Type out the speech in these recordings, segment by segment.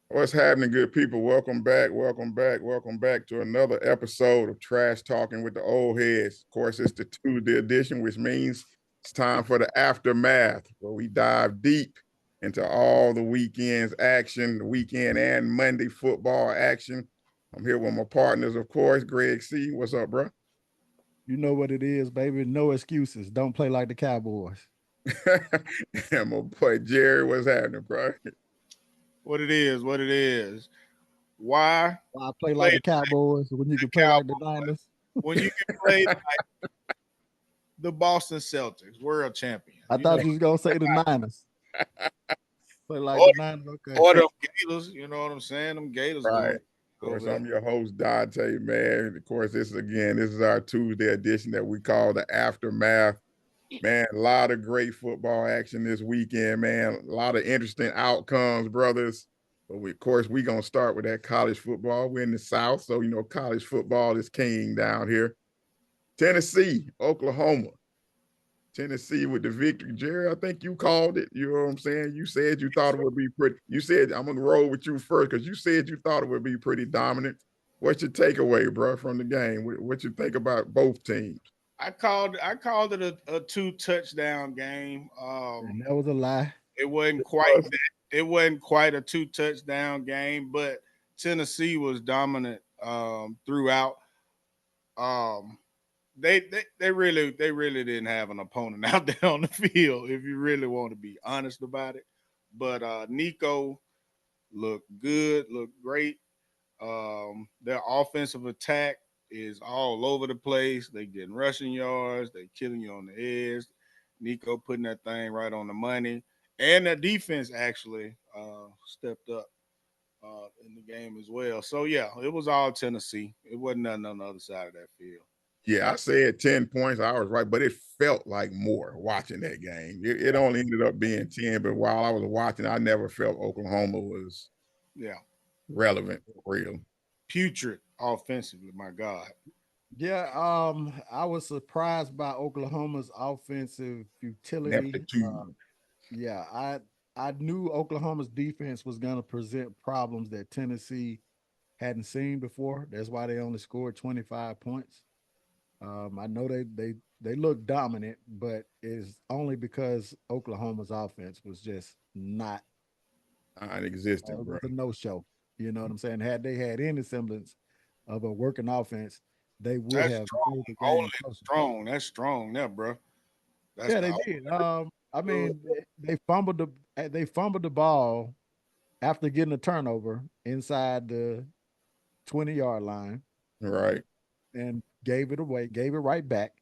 What's happening, good people? Welcome back, welcome back, welcome back to another episode of Trash Talking with the Old Heads. Of course, it's the Tuesday edition, which means it's time for the aftermath, where we dive deep into all the weekend's action, the weekend and Monday football action. I'm here with my partners, of course, Greg C. What's up, bro? You know what it is, baby. No excuses. Don't play like the Cowboys. And my boy Jerry, what's happening, bro? What it is, what it is. Why I play like the Cowboys when you can play like the Niners. when you can play like the Boston Celtics, world champions? I thought you was gonna say the Niners. Play like Or- the Niners, okay. Or them Gators, you know what I'm saying? Them Gators Right. going. Of course, I'm your host, Dante, man. Of course, this is our Tuesday edition that we call the Aftermath. Man, a lot of great football action this weekend, man. A lot of interesting outcomes, brothers. But of course, we're going to start with that college football. We're in the South, so, college football is king down here. Tennessee, Oklahoma. Tennessee with the victory. Jerry, I think you called it. You know what I'm saying? You said you thought it would be pretty. You said, I'm going to roll with you first because you said you thought it would be pretty dominant. What's your takeaway, bro, from the game? What you think about both teams? I called it a 2-touchdown game. And that was a lie. It wasn't quite that. It wasn't quite a 2-touchdown game, but Tennessee was dominant throughout. They really didn't have an opponent out there on the field, if you really want to be honest about it. But Nico looked good, looked great. Their offensive attack is all over the place. They getting rushing yards, they killing you on the edge. Nico putting that thing right on the money. And their defense actually stepped up in the game as well. So yeah, it was all Tennessee. It wasn't nothing on the other side of that field. Yeah, I said 10 points. I was right, but it felt like more watching that game. It only ended up being 10, but while I was watching, I never felt Oklahoma was relevant for real. Putrid offensively, my God. Yeah, I was surprised by Oklahoma's offensive utility. I knew Oklahoma's defense was going to present problems that Tennessee hadn't seen before. That's why they only scored 25 points. I know they look dominant, but it's only because Oklahoma's offense was just not non-existent, bro. It was a no-show. You know what I'm saying? Had they had any semblance of a working offense, they would have strong. made the Only game closer. strong. That's strong there, bro. Yeah, they did. I mean, they fumbled the ball after getting a turnover inside the 20-yard line. Right. And gave it away, gave it right back.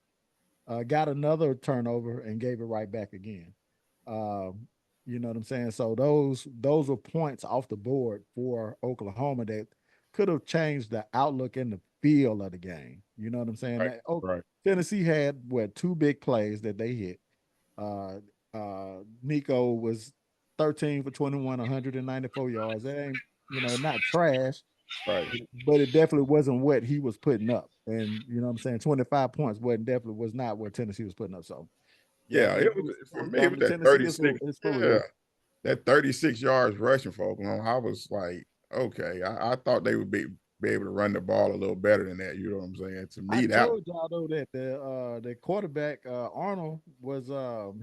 Got another turnover and gave it right back again. You know what I'm saying? So those were points off the board for Oklahoma that could have changed the outlook and the feel of the game. You know what I'm saying? Right. Tennessee had two big plays that they hit. Nico was 13 for 21, 194 yards. That ain't, not trash. Right. But it definitely wasn't what he was putting up. And you know what I'm saying? 25 points was not what Tennessee was putting up. So it was for me, it was that 36. That 36 yards rushing for Oklahoma. I was like, okay. I thought they would be able to run the ball a little better than that. You know what I'm saying? To me, I told y'all though that the quarterback Arnold was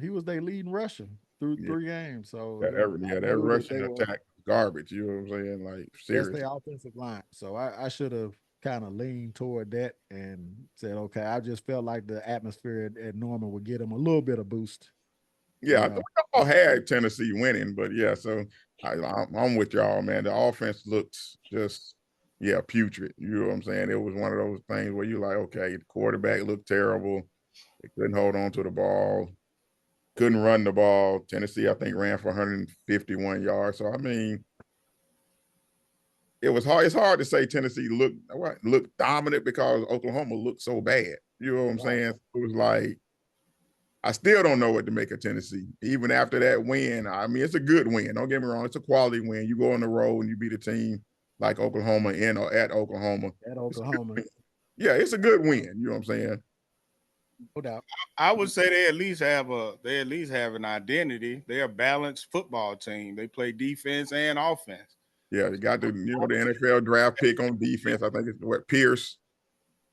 he was their leading rusher through 3 games. So that rushing attack was garbage. You know what I'm saying? Like seriously, that's their offensive line. So I should have kind of leaned toward that and said, okay, I just felt like the atmosphere at Norman would get them a little bit of boost. Yeah, we all had Tennessee winning, but yeah, so I'm with y'all, man. The offense looks just putrid. You know what I'm saying? It was one of those things where you're like, okay, the quarterback looked terrible. They couldn't hold on to the ball, couldn't run the ball. Tennessee, I think, ran for 151 yards. So I mean, it was hard. It's hard to say Tennessee looked dominant because Oklahoma looked so bad. You know what I'm saying? It was like, I still don't know what to make of Tennessee. Even after that win, I mean, it's a good win. Don't get me wrong. It's a quality win. You go on the road and you beat a team like Oklahoma in or at Oklahoma. At Oklahoma. It's a good win. You know what I'm saying? No doubt. I would say they at least have an identity. They're a balanced football team. They play defense and offense. Yeah, they got the the NFL draft pick on defense. I think it's what Pierce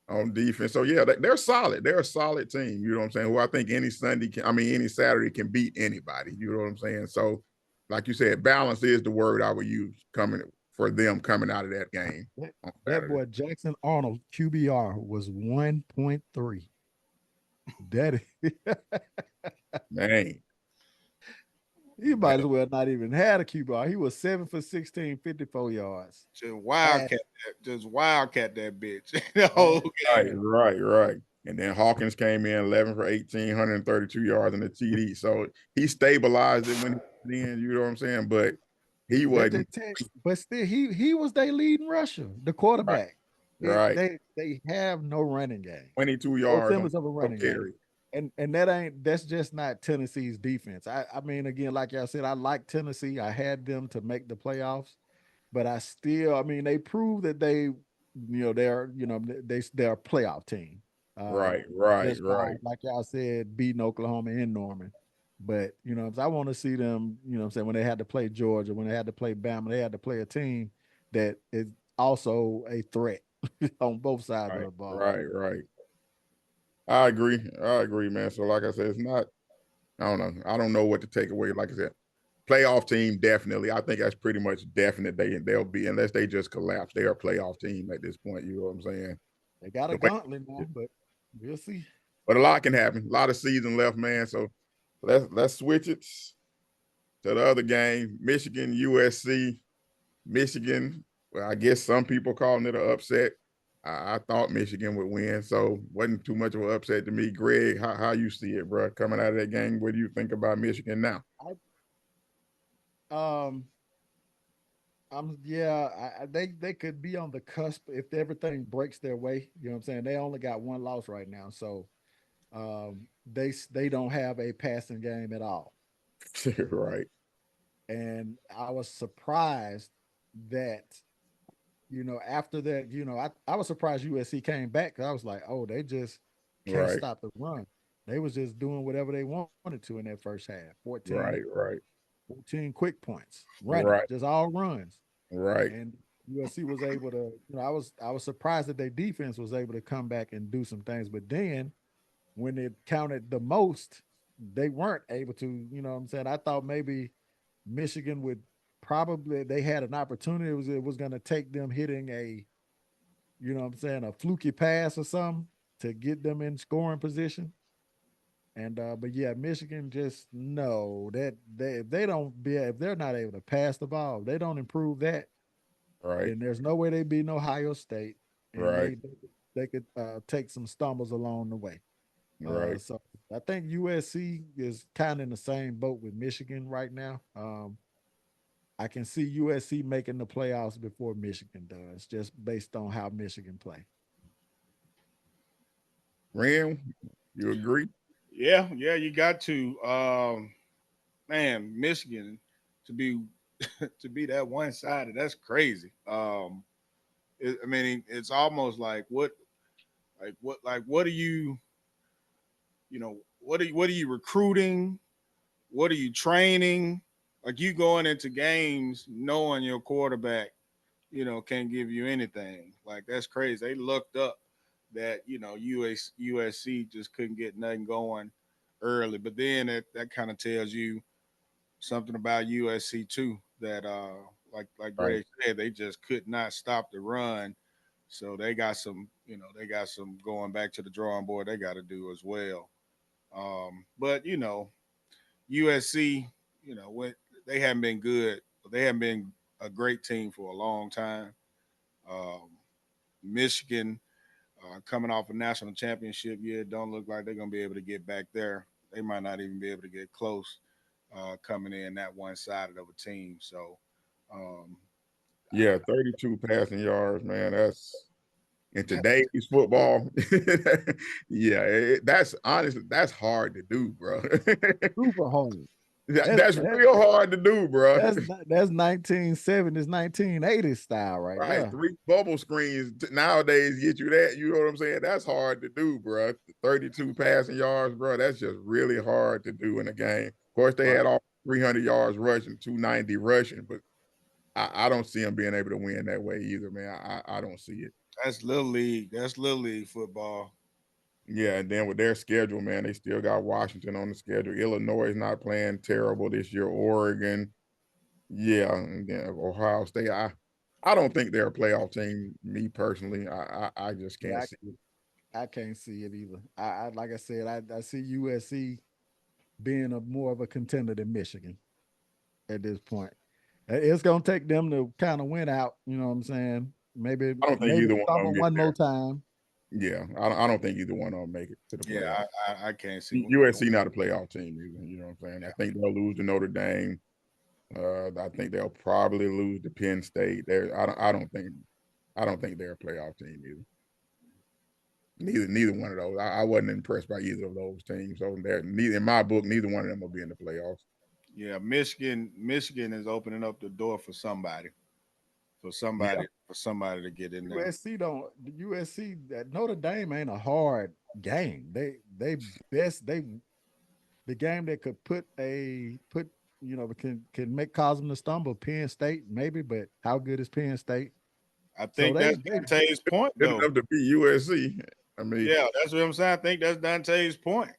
on defense. So yeah, they're solid. They're a solid team. You know what I'm saying? Who I think any any Saturday can beat anybody. You know what I'm saying? So, like you said, balance is the word I would use coming for them coming out of that game on That Saturday. boy Jackson Arnold QBR was 1.3. That is, Man, he might as well not even had a QBR. He was 7 for 16, 54 yards. Just wildcat that bitch. The whole game. right. And then Hawkins came in 11 for 18, 132 yards in the TD. So he stabilized it when he in, you know what I'm saying? But he That they wasn't but still he was their leading rusher, the quarterback. right. They have no running game. 22 No yards on semblance of a running game. carry. And that's just not Tennessee's defense. I mean, again, like I said, I like Tennessee. I had them to make the playoffs, but I mean, they proved that they're a playoff team. Right. Just by, like y'all said, beating Oklahoma and Norman. But I want to see them, what I'm saying, when they had to play Georgia, when they had to play Bama, they had to play a team that is also a threat on both sides of the ball. Right. I agree, man. So like I said, it's not, I don't know. I don't know what to take away. Like I said, playoff team, definitely. I think that's pretty much definite. They'll be, unless they just collapse, they're a playoff team at this point. You know what I'm saying? They got a gauntlet now, but we'll see. But a lot can happen. A lot of season left, man. So let's switch it to the other game. Michigan, USC. Michigan, well, I guess some people calling it an upset. I thought Michigan would win, so wasn't too much of an upset to me. Greg, how you see it, bro? Coming out of that game, what do you think about Michigan now? They could be on the cusp if everything breaks their way. You know what I'm saying? They only got one loss right now, so they don't have a passing game at all. Right. And I was surprised that after that, I was surprised USC came back because I was like, oh, they just can't stop the run. They was just doing whatever they wanted to in that first half. 14, Right. 14 quick points, running, just all runs. Right. And USC was able to, I was surprised that their defense was able to come back and do some things. But then when it counted the most, they weren't able to, you know what I'm saying? I thought maybe Michigan would probably, they had an opportunity. It was going to take them hitting a, you know what I'm saying, a fluky pass or something to get them in scoring position. And but yeah, Michigan just no that if they're not able to pass the ball, they don't improve that. Right. Then there's no way they beat Ohio State, and Right. they could take some stumbles along the way. Right. So I think USC is kind of in the same boat with Michigan right now. I can see USC making the playoffs before Michigan does, just based on how Michigan play. Ram, you agree? Yeah, you got to. Man, Michigan to be to be that one sided, that's crazy. I mean, it's almost like what are you, what are you recruiting? What are you training? Like you going into games knowing your quarterback, can't give you anything. Like that's crazy. They looked up that USC just couldn't get nothing going early, but then that kind of tells you something about USC too. That like Greg said, they just could not stop the run. So they got some going back to the drawing board they got to do as well. But USC, when they haven't been good, they haven't been a great team for a long time. Um, Michigan coming off a national championship year, don't look like they're gonna be able to get back there. They might not even be able to get close coming in that one sided of a team. So um, Yeah, 32 passing yards, man. That's in today's football. Yeah, that's honestly that's hard to do, bro. Super hard. That's real hard to do, bro. That's 1970s, 1980s style right Right, there. 3 bubble screens nowadays get you that. You know what I'm saying? That's hard to do, bro. 32 passing yards, bro. That's just really hard to do in a game. Of course, they had all 300 yards rushing, 290 rushing, but I don't see them being able to win that way either, man. I don't see it. That's little league. That's little league football. Yeah, and then with their schedule, man, they still got Washington on the schedule. Illinois is not playing terrible this year. Oregon, yeah, and then Ohio State. I don't think they're a playoff team. Me personally, I just can't see it. I can't see it either. I like I said, I see USC being more of a contender than Michigan at this point. It's gonna take them to kind of win out. You know what I'm saying? Maybe I don't think either one of them one more time. Yeah, I don't think either one of them make it to the playoffs. Yeah, I can't see USC not a playoff team either. You know what I'm saying? I think they'll lose to Notre Dame. I think they'll probably lose to Penn State. I don't think they're a playoff team either. Neither one of those. I wasn't impressed by either of those teams. So neither in my book, neither one of them will be in the playoffs. Yeah, Michigan is opening up the door for somebody. For somebody to get in there. USC that Notre Dame ain't a hard game. The game that could can make cause them to stumble. Penn State maybe, but how good is Penn State? I think that's Dante's point though. Enough to beat USC. I mean, yeah, that's what I'm saying. I think that's Dante's point.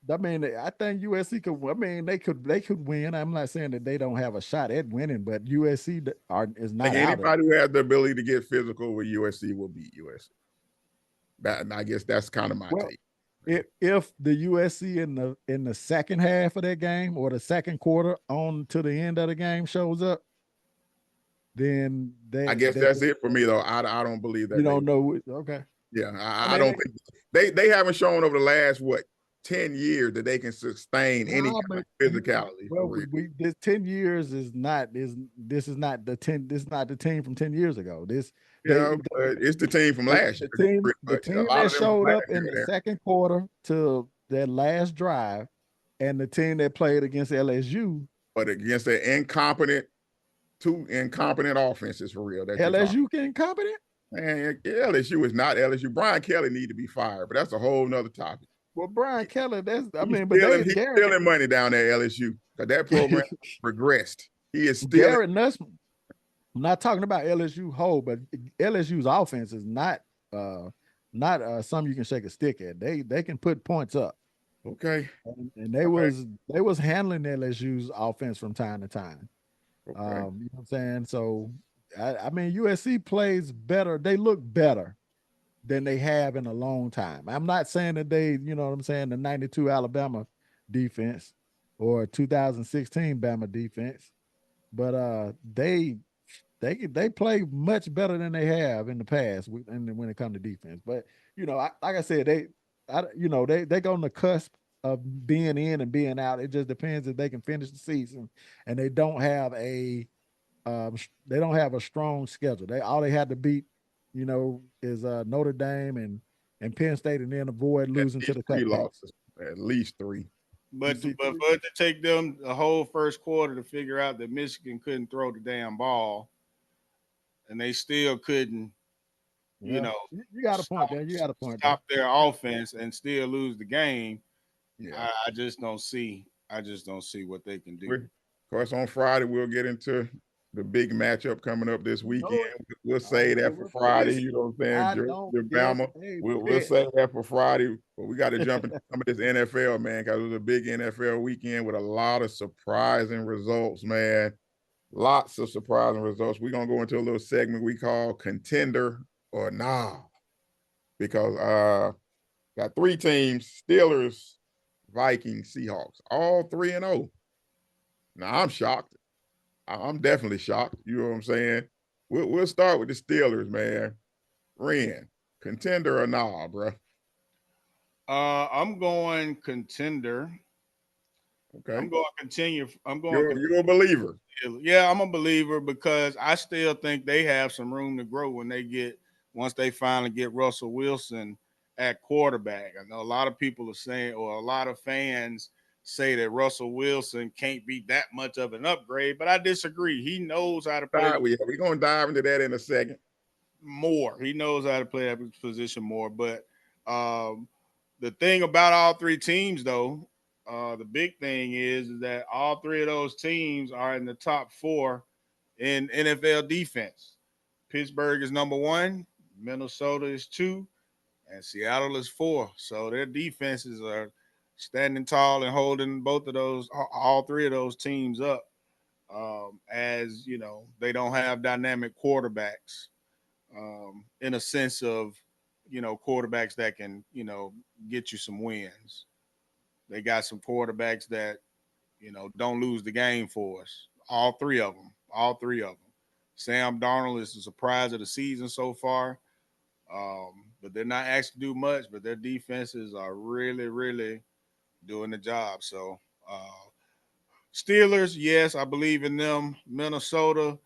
I mean, I think USC could. I mean, they could win. I'm not saying that they don't have a shot at winning, but USC is not. Anybody who has the ability to get physical with USC will beat USC. I guess that's kind of my take. If the USC in the second half of that game or the second quarter on to the end of the game shows up, then I guess that's it for me though. I don't believe that. You don't know. Okay. Yeah, I don't think they haven't shown over the last 10 years that they can sustain any kind of physicality. Well, this 10 years is not the team from 10 years ago. But it's the team from last year. The team that showed up in the second quarter to that last drive, and the team that played against LSU. But against two incompetent offenses for real. LSU incompetent? Man, LSU is not LSU. Brian Kelly need to be fired, but that's a whole nother topic. Well, Brian Kelly, he's stealing money down there at LSU because that program regressed. He is still Garrett Nussman. I'm not talking about LSU whole, but LSU's offense is not something you can shake a stick at. They can put points up. Okay. And they was handling LSU's offense from time to time. Okay. You know what I'm saying? So I mean USC plays better. They look better than they have in a long time. I'm not saying that they, you know what I'm saying, the 92 Alabama defense or 2016 Bama defense, but they play much better than they have in the past when it comes to defense. But like I said, they go on the cusp of being in and being out. It just depends if they can finish the season, and they don't have a strong schedule. All they had to beat is Notre Dame and Penn State, and then avoid losing to the three losses, at least 3. But for it to take them the whole first quarter to figure out that Michigan couldn't throw the damn ball, and they still couldn't, you got a point there. You got a point. Stop their offense and still lose the game. Yeah, I just don't see what they can do. Of course, on Friday we'll get into the big matchup coming up this weekend. We'll say that for Friday. You know what I'm saying? Alabama. We'll say that for Friday. But we got to jump into some of this NFL, man, because it was a big NFL weekend with a lot of surprising results, man. Lots of surprising results. We're going to go into a little segment we call Contender or Nah, because got 3 teams, Steelers, Vikings, Seahawks, all 3-0. Now, I'm shocked. I'm definitely shocked. You know what I'm saying? We'll start with the Steelers, man. Ren, contender or nah, bro? I'm going contender. Okay. I'm going to continue. You're a believer. Yeah, I'm a believer because I still think they have some room to grow once they finally get Russell Wilson at quarterback. I know a lot of people are saying, or a lot of fans say that Russell Wilson can't be that much of an upgrade, but I disagree. He knows how to play We're gonna dive into that in a second. more. He knows how to play that position more. But the thing about all three teams, though, the big thing is that all three of those teams are in the top four in NFL defense. Pittsburgh is number one, Minnesota is two, and Seattle is four. So their defenses are standing tall and holding both of those, all three of those teams up. As you know, they don't have dynamic quarterbacks in a sense of, quarterbacks that can, get you some wins. They got some quarterbacks that, don't lose the game for us. All three of them. All three of them. Sam Darnold is the surprise of the season so far. But they're not asked to do much, but their defenses are really, really doing the job. So Steelers, yes, I believe in them. Minnesota,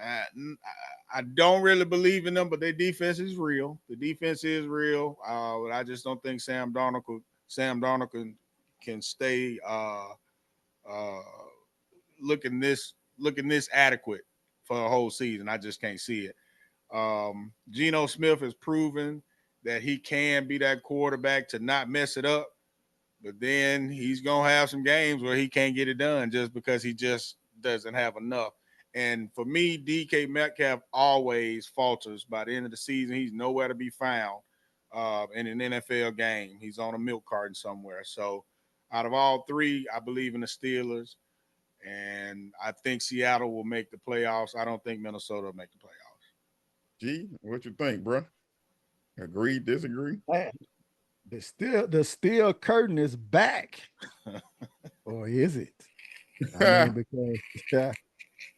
I, I don't really believe in them, but their defense is real. The defense is real. But I just don't think Sam Darnold can stay uh, looking this adequate for a whole season. I just can't see it. Geno Smith has proven that he can be that quarterback to not mess it up, but then he's gonna have some games where he can't get it done just because he just doesn't have enough. And for me, DK Metcalf always falters by the end of the season. He's nowhere to be found in an NFL game. He's on a milk carton somewhere. So, out of all three, I believe in the Steelers, and I think Seattle will make the playoffs. I don't think Minnesota will make the playoffs. G, what you think, bro? Agree, disagree? Man, the steel curtain is back, or is it? I mean, because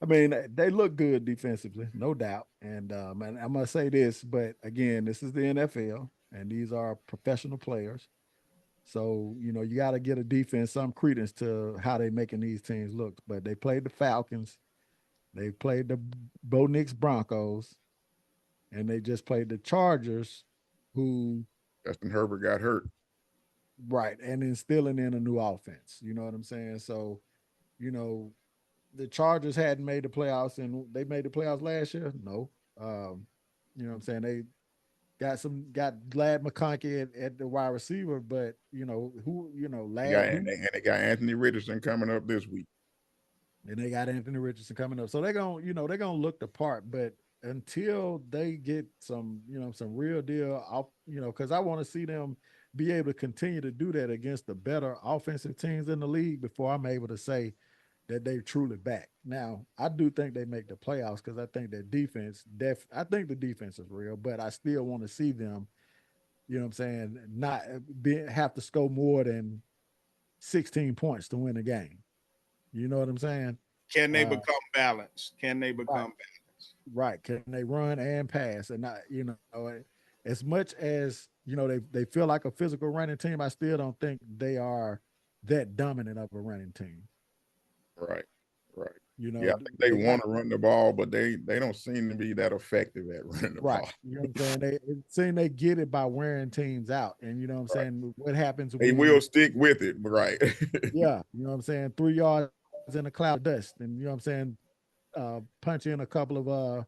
I mean they look good defensively, no doubt. And I'm gonna say this, but again, this is the NFL, and these are professional players. So you got to get a defense some credence to how they making these teams look. But they played the Falcons, they played the Bo Nix Broncos, and they just played the Chargers, who Justin Herbert got hurt. right, and instilling in a new offense. You know what I'm saying? So, you know, the Chargers hadn't made the playoffs, and they made the playoffs last year. No, you know what I'm saying? They got Glad McConkey at the wide receiver, but They got Anthony Richardson coming up this week. and they got Anthony Richardson coming up. So they're gonna look the part, but until they get some real deal off, because I want to see them be able to continue to do that against the better offensive teams in the league before I'm able to say that they truly back. Now, I do think they make the playoffs because I think their defense, I think the defense is real, but I still want to see them, not have to score more than 16 points to win a game. You know what I'm saying? Can they become balanced? Can they become right. balanced? Right. Can they run and pass? And not, as much as, they feel like a physical running team, I still don't think they are that dominant of a running team. Right. Yeah, I think they want to run the ball, but they don't seem to be that effective at running the ball. You know what I'm saying? It seems they get it by wearing teams out. And you know what I'm saying? What happens They will stick with it, right? Yeah, you know what I'm saying? 3 yards in a cloud of dust. And you know what I'm saying? Punch in a couple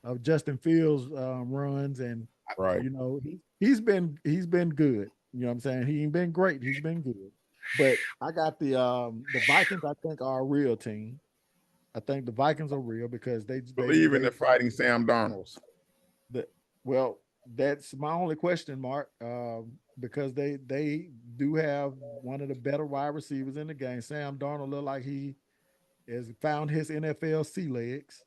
of Justin Fields runs, and right. He's been good. You know what I'm saying? He ain't been great. He's been good. But I got the Vikings. I think are a real team. I think the Vikings are real because they believe in the fighting Sam Darnolds. Well, that's my only question mark. Because they do have one of the better wide receivers in the game. Sam Darnold look like he has found his NFL sea legs.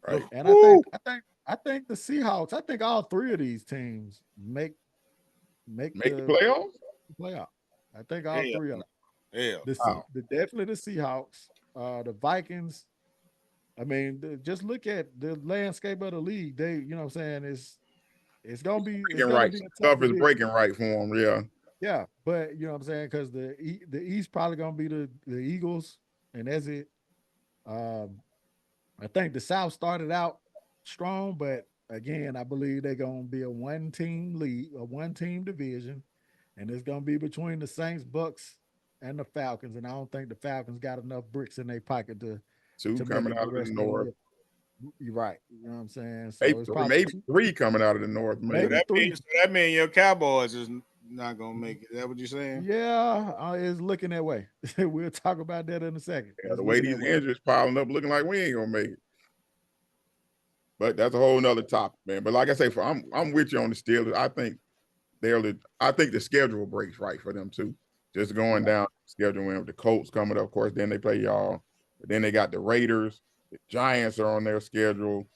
Right. And I think the Seahawks, I think all three of these teams make the playoffs. I think all three of them. Yeah. Definitely the Seahawks, the Vikings. I mean, just look at the landscape of the league. They, you know what I'm saying, it's gonna be right. Stuff is breaking right for them, yeah. Yeah, but you know what I'm saying, because the East probably gonna be the Eagles, and that's it. I think the South started out strong, but again, I believe they're gonna be a one-team league, a one-team division, and it's gonna be between the Saints, Bucks, and the Falcons, and I don't think the Falcons got enough bricks in their pocket Two to make coming it out the of the rest of the north. year. You're right. You know what I'm saying? Maybe So it's three, probably maybe three coming out of the north, So maybe. maybe three. that means your Cowboys is not gonna make it. Is that what you're saying? Yeah, it's looking that way. We'll talk about that in a second. Yeah, It's the way looking these that way. injuries piling up, looking like we ain't gonna make it. But that's a whole nother topic, man. But like I say, I'm with you on the Steelers. I think the schedule breaks right for them too. Just going Yeah. down schedule with the Colts coming up, of course. Then they play y'all. But then they got the Raiders. The Giants are on their schedule.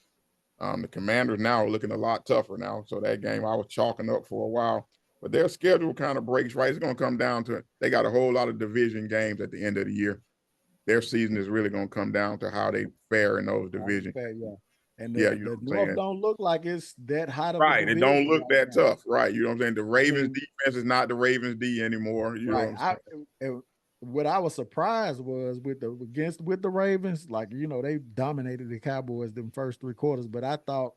The Commanders now are looking a lot tougher now. So that game I was chalking up for a while. But their schedule kind of breaks right. It's going to come down to they got a whole lot of division games at the end of the year. Their season is really going to come down to how they fare in those divisions. Yeah. And Yeah, the, you know the what I'm North saying? don't look like it's that hot of a Right. It division don't look right that now. tough. Right. You know what I'm saying? The Ravens mean- defense is not the Ravens D anymore. You know what Right. I'm saying? What I was surprised was with the Ravens, like they dominated the Cowboys them first 3 quarters, but I thought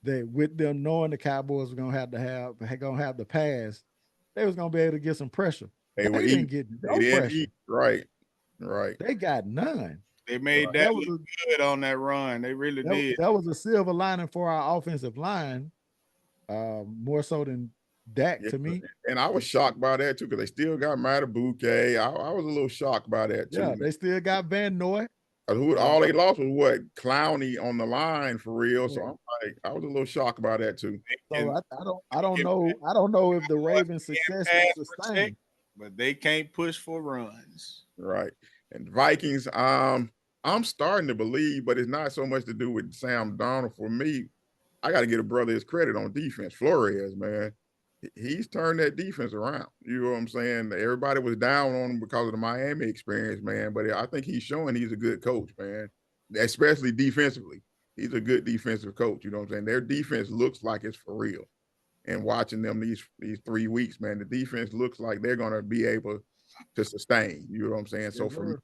that with them knowing the Cowboys were gonna have the pass, they was gonna be able to get some pressure. They were They didn't eating. get They no didn't pressure. eat. Right. Right. They got none. They made That that was look a, good on that run. They really that, did. that was a silver lining for our offensive line, more so than Dak Yeah. to me. And I was shocked by that too, because they still got Madubuike. I was a little shocked by that too, Yeah, man. they still got Van Noy. All they lost was what? Clowney on the line for real. So Yeah. I'm like, I was a little shocked by that too. So And I don't know if the Ravens' success will pass sustain. protect, but they can't push for runs. Right. And Vikings, I'm starting to believe, but it's not so much to do with Sam Darnold. For me, I got to get a brother his credit on defense. Flores, man. He's turned that defense around. You know what I'm saying? Everybody was down on him because of the Miami experience, man. But I think he's showing he's a good coach, man. Especially defensively. He's a good defensive coach. You know what I'm saying? Their defense looks like it's for real. And watching them these 3 weeks, man, the defense looks like they're gonna be able to sustain. You know what I'm saying? So for me,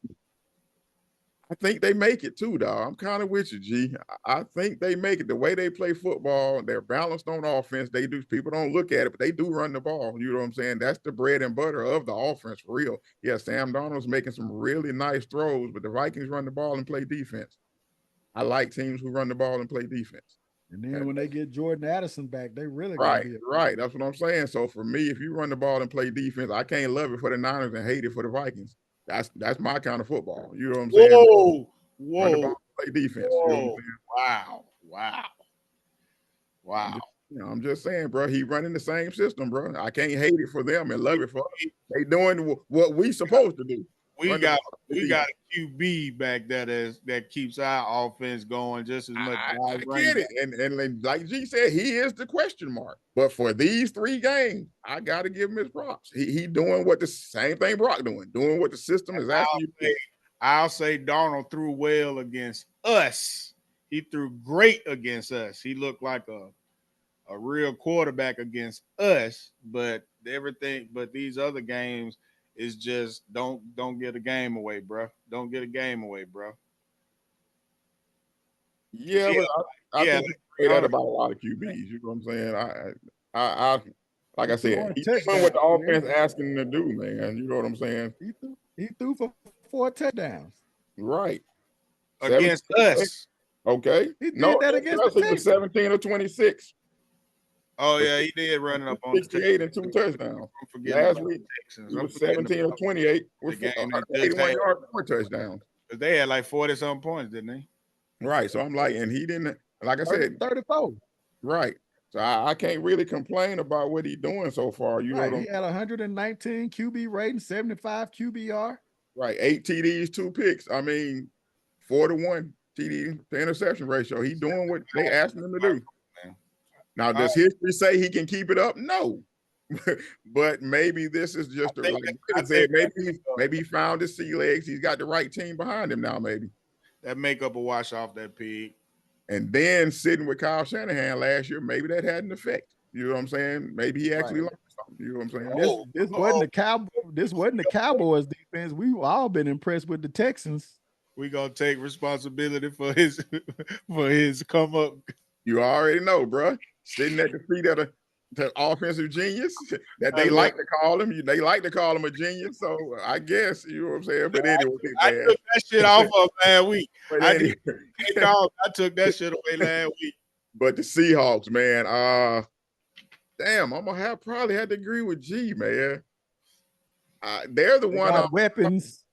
I think they make it too, dog. I'm kind of with you, G. I think they make it. The way they play football, they're balanced on offense. They do. People don't look at it, but they do run the ball. You know what I'm saying? That's the bread and butter of the offense for real. Yeah, Sam Darnold's making some really nice throws, but the Vikings run the ball and play defense. I like teams who run the ball and play defense. And then when they get Jordan Addison back, they really gonna Right, be right. That's what I'm saying. So for me, if you run the ball and play defense, I can't love it for the Niners and hate it for the Vikings. That's my kind of football. You know what I'm saying? Whoa, Run the ball, whoa, play defense. You know what I'm whoa! saying? Wow, wow, wow. I'm just saying, bro. He running the same system, bro. I can't hate it for them and love it for us. They doing what we supposed to do. We got a QB back that keeps our offense going just as much. I get it, and like G said, he is the question mark. But for these 3 games, I got to give him his props. He doing what the same thing Brock doing what the system is asking you to do. I'll say Darnold threw well against us. He threw great against us. He looked like a real quarterback against us, but these other games is just don't get a game away, bro. Don't get a game away, bro. Yeah, but I think you say that about a lot of QBs. You know what I'm saying? I like I said, he's doing what the offense asking him to do, man. You know what I'm saying? He threw for 4 touchdowns. Right. Against us. Okay. He did that against the Texans. 17 or 26. Oh yeah, he did running up on 68 and 2 touchdowns. Last week, he was 17 or 28 with 81 yards, 4 touchdowns. They had like 40-something points, didn't they? Right. So I'm like, and he didn't, like I said, 34. Right. So I can't really complain about what he's doing so far. You know what He had 119 QB rating, 75 QBR. Right. 8 TDs, 2 picks. I mean, 4-1 TD to interception ratio. He's doing what they asked him to do. Now, does history say he can keep it up? No. But maybe this is just maybe he found his sea legs. He's got the right team behind him now, maybe. That makeup will wash off that pig. And then sitting with Kyle Shanahan last year, maybe that had an effect. You know what I'm saying? Maybe he actually learned something. You know what I'm saying? This wasn't the Cowboys defense. We've all been impressed with the Texans. We gonna take responsibility for his come up. You already know, bro. Sitting at the feet of the offensive genius that they like to call him. They like to call him a genius. So I guess you know what I'm saying. But anyway, I man. took that shit off of last week. But I anyway, took that shit away last week. But the Seahawks, man, damn, I'm gonna probably have to agree with G, man. They're the one. Got weapons.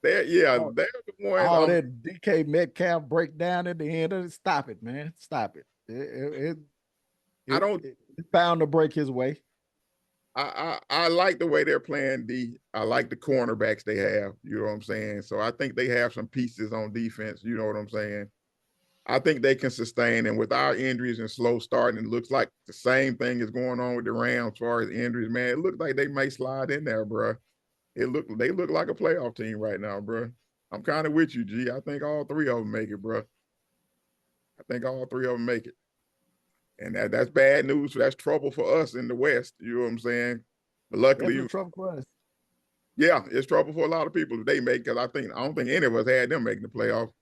They're the one. All that DK Metcalf breakdown at the end of it. Stop it, man. Stop it. It's bound to break his way. I like the way they're playing D. I like the cornerbacks they have. You know what I'm saying? So I think they have some pieces on defense. You know what I'm saying? I think they can sustain. And with our injuries and slow starting, it looks like the same thing is going on with the Rams as far as injuries, man. It looks like they may slide in there, bro. They look like a playoff team right now, bro. I'm kind of with you, G. I think all three of them make it, bro. I think all three of them make it. And that's bad news. That's trouble for us in the West. You know what I'm saying? But luckily, it's trouble for us. Yeah, it's trouble for a lot of people if they make. Because I don't think any of us had them making the playoffs.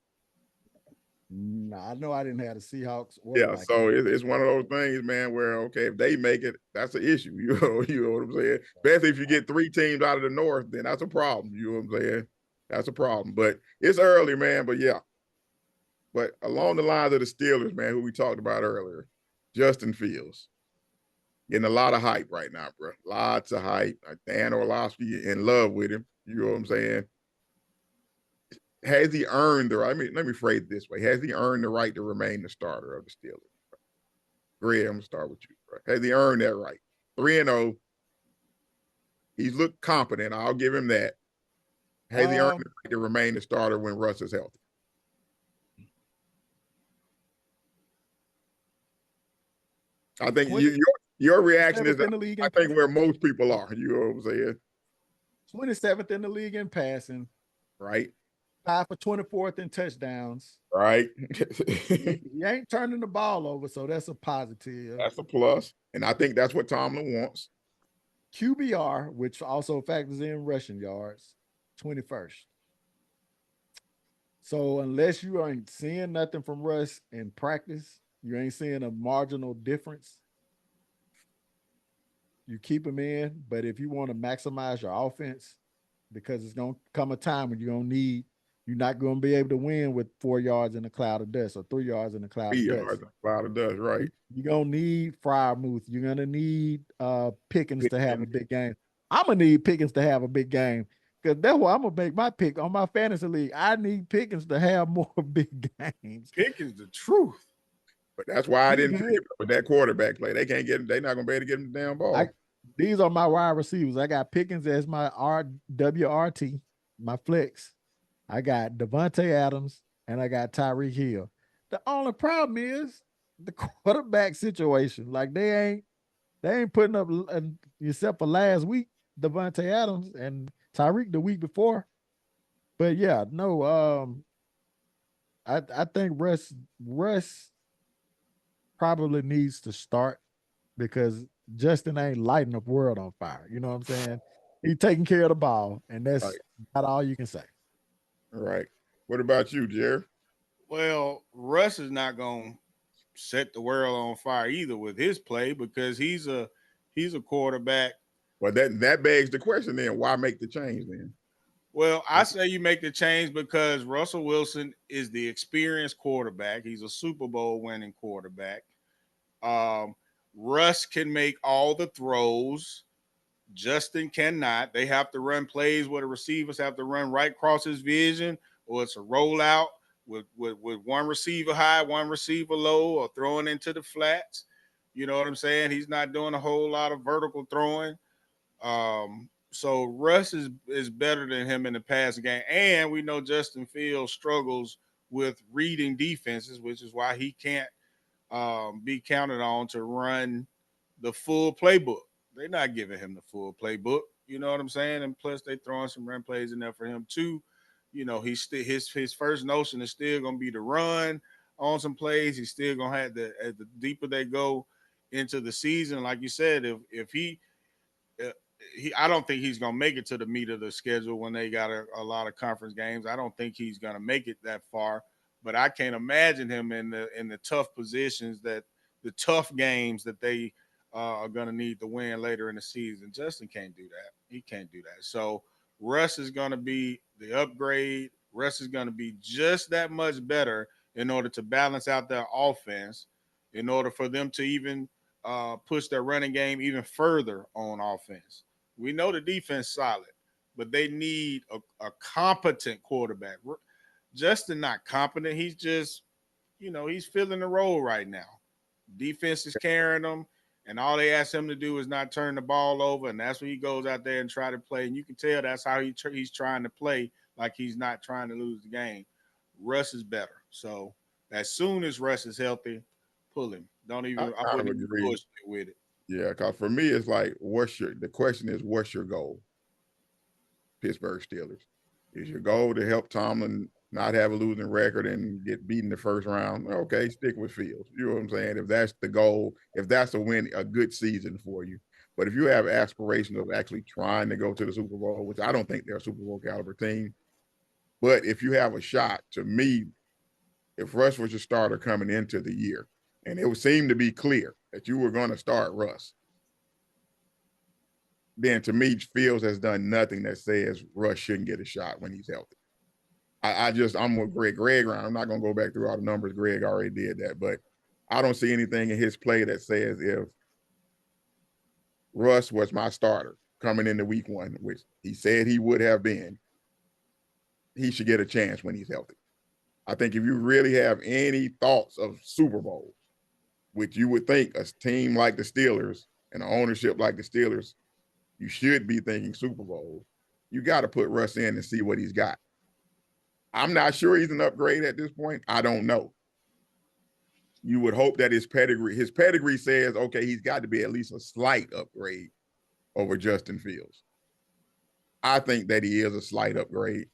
Nah, I know I didn't have the Seahawks. Yeah, so it's one of those things, man, where okay, if they make it, that's an issue. You know what I'm saying? Especially if you get 3 teams out of the North, then that's a problem. You know what I'm saying? That's a problem. But it's early, man. But yeah. But along the lines of the Steelers, man, who we talked about earlier, Justin Fields. Getting a lot of hype right now, bro. Lots of hype. Dan Orlovsky in love with him. You know what I'm saying? Has he earned the right? Let me phrase it this way. Has he earned the right to remain the starter of the Steelers? Greg, I'm gonna start with you, bro. Has he earned that right? 3-0. He's looked competent. I'll give him that. Has he earned the right to remain the starter when Russ is healthy? I think your reaction is, I think, where most people are. You know what I'm saying? 27th in the league in passing. Right. Tied for 24th in touchdowns. Right. You ain't turning the ball over, so that's a positive. That's a plus. And I think that's what Tomlin wants. QBR, which also factors in rushing yards, 21st. So unless you ain't seeing nothing from Russ in practice, you ain't seeing a marginal difference, you keep him in. But if you want to maximize your offense, because it's going to come a time when you're not going to be able to win with 4 yards in a cloud of dust or 3 yards in a cloud of dust. 3 yards in a cloud of dust, right. You're going to need Freiermuth. You're going to need Pickens to have a big game. I'm going to need Pickens to have a big game because that's why I'm going to make my pick on my fantasy league. I need Pickens to have more big games. Pickens the truth. But that's why I didn't pick with that quarterback play. They can't get him. They're not going to be able to get him the damn ball. These are my wide receivers. I got Pickens as my WRT, my flex. I got Devontae Adams and I got Tyreek Hill. The only problem is the quarterback situation. Like they ain't putting up, except for last week, Devontae Adams and Tyreek the week before. But yeah, no, I think Russ probably needs to start because Justin ain't lighting the world on fire. You know what I'm saying? He's taking care of the ball, and that's not all you can say. All right. What about you, Jerry? Well, Russ is not going to set the world on fire either with his play because he's a quarterback. Well, that begs the question then, why make the change then? Well, I say you make the change because Russell Wilson is the experienced quarterback. He's a Super Bowl winning quarterback. Russ can make all the throws. Justin cannot. They have to run plays where the receivers have to run right across his vision, or it's a rollout with one receiver high, one receiver low, or throwing into the flats. You know what I'm saying? He's not doing a whole lot of vertical throwing. So Russ is better than him in the passing game. And we know Justin Fields struggles with reading defenses, which is why he can't be counted on to run the full playbook. They're not giving him the full playbook. You know what I'm saying? And plus they throwing some run plays in there for him too. You know, he's still his first notion is still going to be to run on some plays. He's still going to have as the deeper they go into the season. Like you said, if he I don't think he's going to make it to the meat of the schedule when they got a lot of conference games. I don't think he's going to make it that far, but I can't imagine him in the tough positions the tough games that they are going to need the win later in the season. Justin can't do that. He can't do that. So Russ is going to be the upgrade. Russ is going to be just that much better in order to balance out their offense, in order for them to even push their running game even further on offense. We know the defense solid, but they need a competent quarterback. Justin not competent. He's just, he's filling the role right now. Defense is carrying him, and all they ask him to do is not turn the ball over, and that's when he goes out there and try to play. And you can tell that's how he's trying to play, like he's not trying to lose the game. Russ is better. So as soon as Russ is healthy, pull him. I kind of wouldn't even agree. push with it. Yeah, because for me, it's like, the question is, what's your goal? Pittsburgh Steelers. Is your goal to help Tomlin not have a losing record and get beaten the first round? Okay, stick with Fields. You know what I'm saying? If that's the goal, if that's a good season for you. But if you have aspirations of actually trying to go to the Super Bowl, which I don't think they're a Super Bowl caliber team, but if you have a shot, to me, if Russ was your starter coming into the year, and it would seem to be clear that you were going to start Russ, then to me, Fields has done nothing that says Russ shouldn't get a shot when he's healthy. I'm with Greg. I'm not going to go back through all the numbers. Greg already did that, but I don't see anything in his play that says if Russ was my starter coming into week 1, which he said he would have been, he should get a chance when he's healthy. I think if you really have any thoughts of Super Bowl, which you would think a team like the Steelers and an ownership like the Steelers, you should be thinking Super Bowl, you got to put Russ in and see what he's got. I'm not sure he's an upgrade at this point. I don't know. You would hope that his pedigree says, okay, he's got to be at least a slight upgrade over Justin Fields. I think that he is a slight upgrade.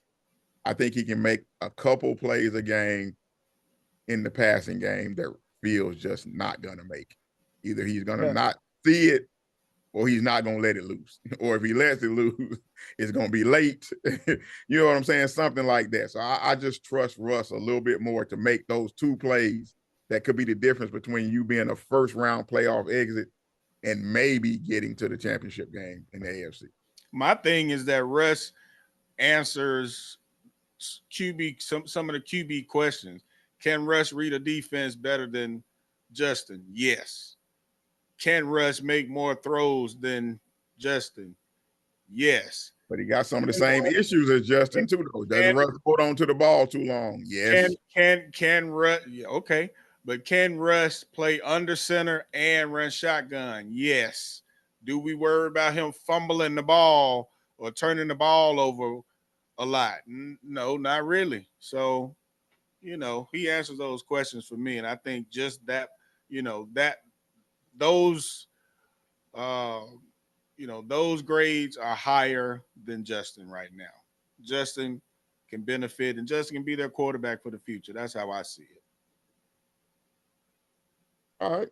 I think he can make a couple plays a game in the passing game that Fields just not going to make. Either he's going to not see it, or he's not going to let it loose. Or if he lets it loose, it's going to be late. You know what I'm saying? Something like that. So I just trust Russ a little bit more to make those 2 plays that could be the difference between you being a first-round playoff exit and maybe getting to the championship game in the AFC. My thing is that Russ answers some of the QB questions. Can Russ read a defense better than Justin? Yes. Can Russ make more throws than Justin? Yes. But he got some of the same issues as Justin too, though. Doesn't Russ hold on to the ball too long? Yes. Can Russ? Yeah, okay. But can Russ play under center and run shotgun? Yes. Do we worry about him fumbling the ball or turning the ball over a lot? No, not really. So, he answers those questions for me, and I think just that, those those grades are higher than Justin right now. Justin can benefit, and Justin can be their quarterback for the future. That's how I see it. All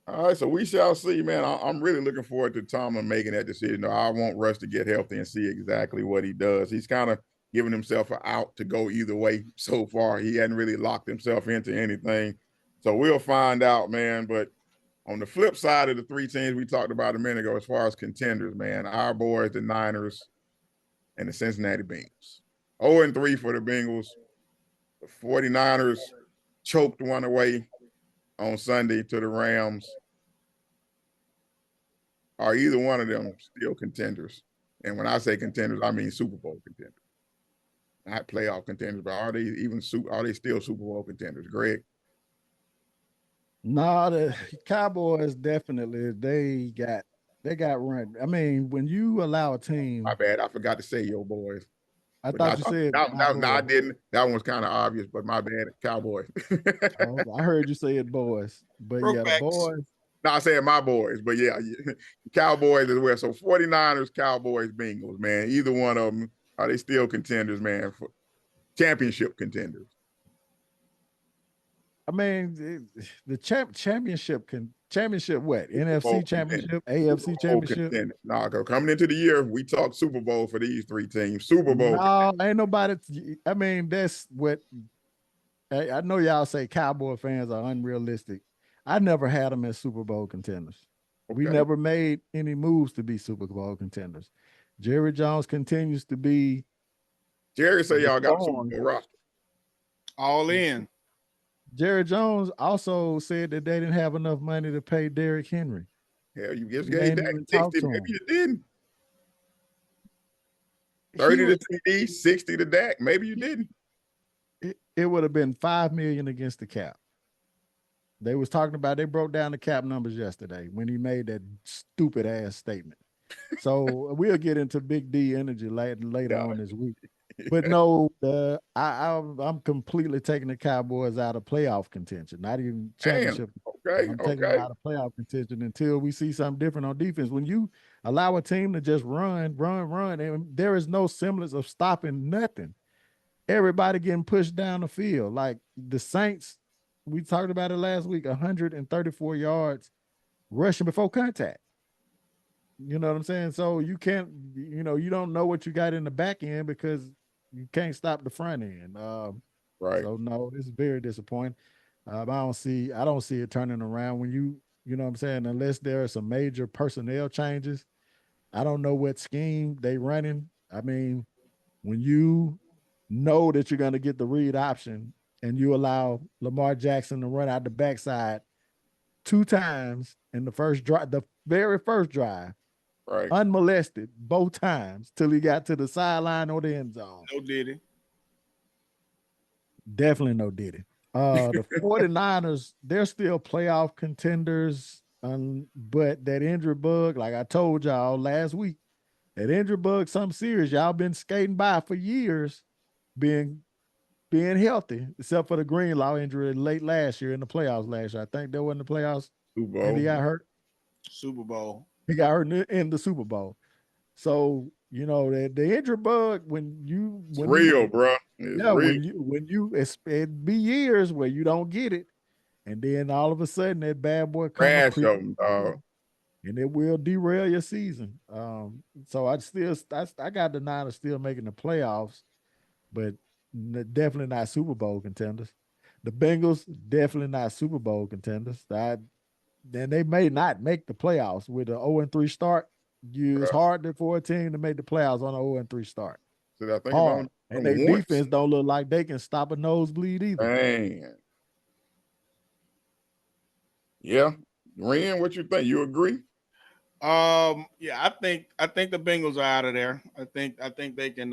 right. So we shall see, man. I'm really looking forward to Tomlin making that decision. I want Russ to get healthy and see exactly what he does. He's kind of giving himself an out to go either way so far. He hadn't really locked himself into anything. So we'll find out, man. But on the flip side of the 3 teams we talked about a minute ago, as far as contenders, man, our boys, the Niners and the Cincinnati Bengals. 0-3 for the Bengals. The 49ers choked one away on Sunday to the Rams. Are either one of them still contenders? And when I say contenders, I mean Super Bowl contenders. Not playoff contenders, but are they still Super Bowl contenders? Greg? No, the Cowboys definitely they got run. I mean, when you allow a team, My bad. I forgot to say your boys. I thought you said no, I didn't. That one was kind of obvious, but my bad. Cowboys. I heard you say it, boys. But yeah, the boys. No, I said my boys, but yeah, Cowboys as well. So 49ers, Cowboys, Bengals, man. Either one of them, are they still contenders, man, for championship contenders? I mean, the championship what? NFC championship, AFC championship. No, coming into the year, we talked Super Bowl for these 3 teams. Super Bowl. No, ain't nobody. I mean, that's what I know. Y'all say Cowboy fans are unrealistic. I never had them as Super Bowl contenders. We Okay. never made any moves to be Super Bowl contenders. Jerry Jones continues to be Jerry say the y'all got a Super thorn. Bowl roster. All in. Jerry Jones also said that they didn't have enough money to pay Derrick Henry. Hell, you just He gave ain't that even 60. talked to Maybe him. you didn't. He 30 was. to TD, 60 to Dak. Maybe you didn't. It would have been $5 million against the cap. They was talking about. They broke down the cap numbers yesterday when he made that stupid ass statement. So we'll get into Big D energy later on this week. But no, I'm completely taking the Cowboys out of playoff contention, not even Damn. championship. Okay. I'm taking them out of playoff contention until we see something different on defense. When you allow a team to just run, and there is no semblance of stopping nothing. Everybody getting pushed down the field. Like the Saints, we talked about it last week, 134 yards rushing before contact. You know what I'm saying? So you can't, you don't know what you got in the back end because you can't stop the front end. Right. So no, it's very disappointing. I don't see it turning around when you know what I'm saying, unless there are some major personnel changes. I don't know what scheme they running. I mean, when you know that you're going to get the read option and you allow Lamar Jackson to run out the backside 2 times in the first drive, the very first drive, Right. unmolested both times till he got to the sideline or the end zone. No Diddy. Definitely no Diddy. The 49ers, they're still playoff contenders, but that injury bug, like I told y'all last week, that injury bug, something serious. Y'all been skating by for years, being healthy, except for the Greenlaw injury late last year in the playoffs last year. I think that wasn't the playoffs. Super And he Bowl. got hurt. Super Bowl. He got hurt in the Super Bowl. So, the injury bug, It's real, bro. It's real. it be years where you don't get it. And then all of a sudden that bad boy comes Crash them, dog. and it will derail your season. So I got the Niners still making the playoffs, but definitely not Super Bowl contenders. The Bengals definitely not Super Bowl contenders. Then they may not make the playoffs with an 0-3 start. It's hard for a team to make the playoffs on an 0-3 start. So I think Hard. And their once. defense don't look like they can stop a nosebleed either. Man. Yeah. Ren, what you think? You agree? Yeah, I think the Bengals are out of there. I think they can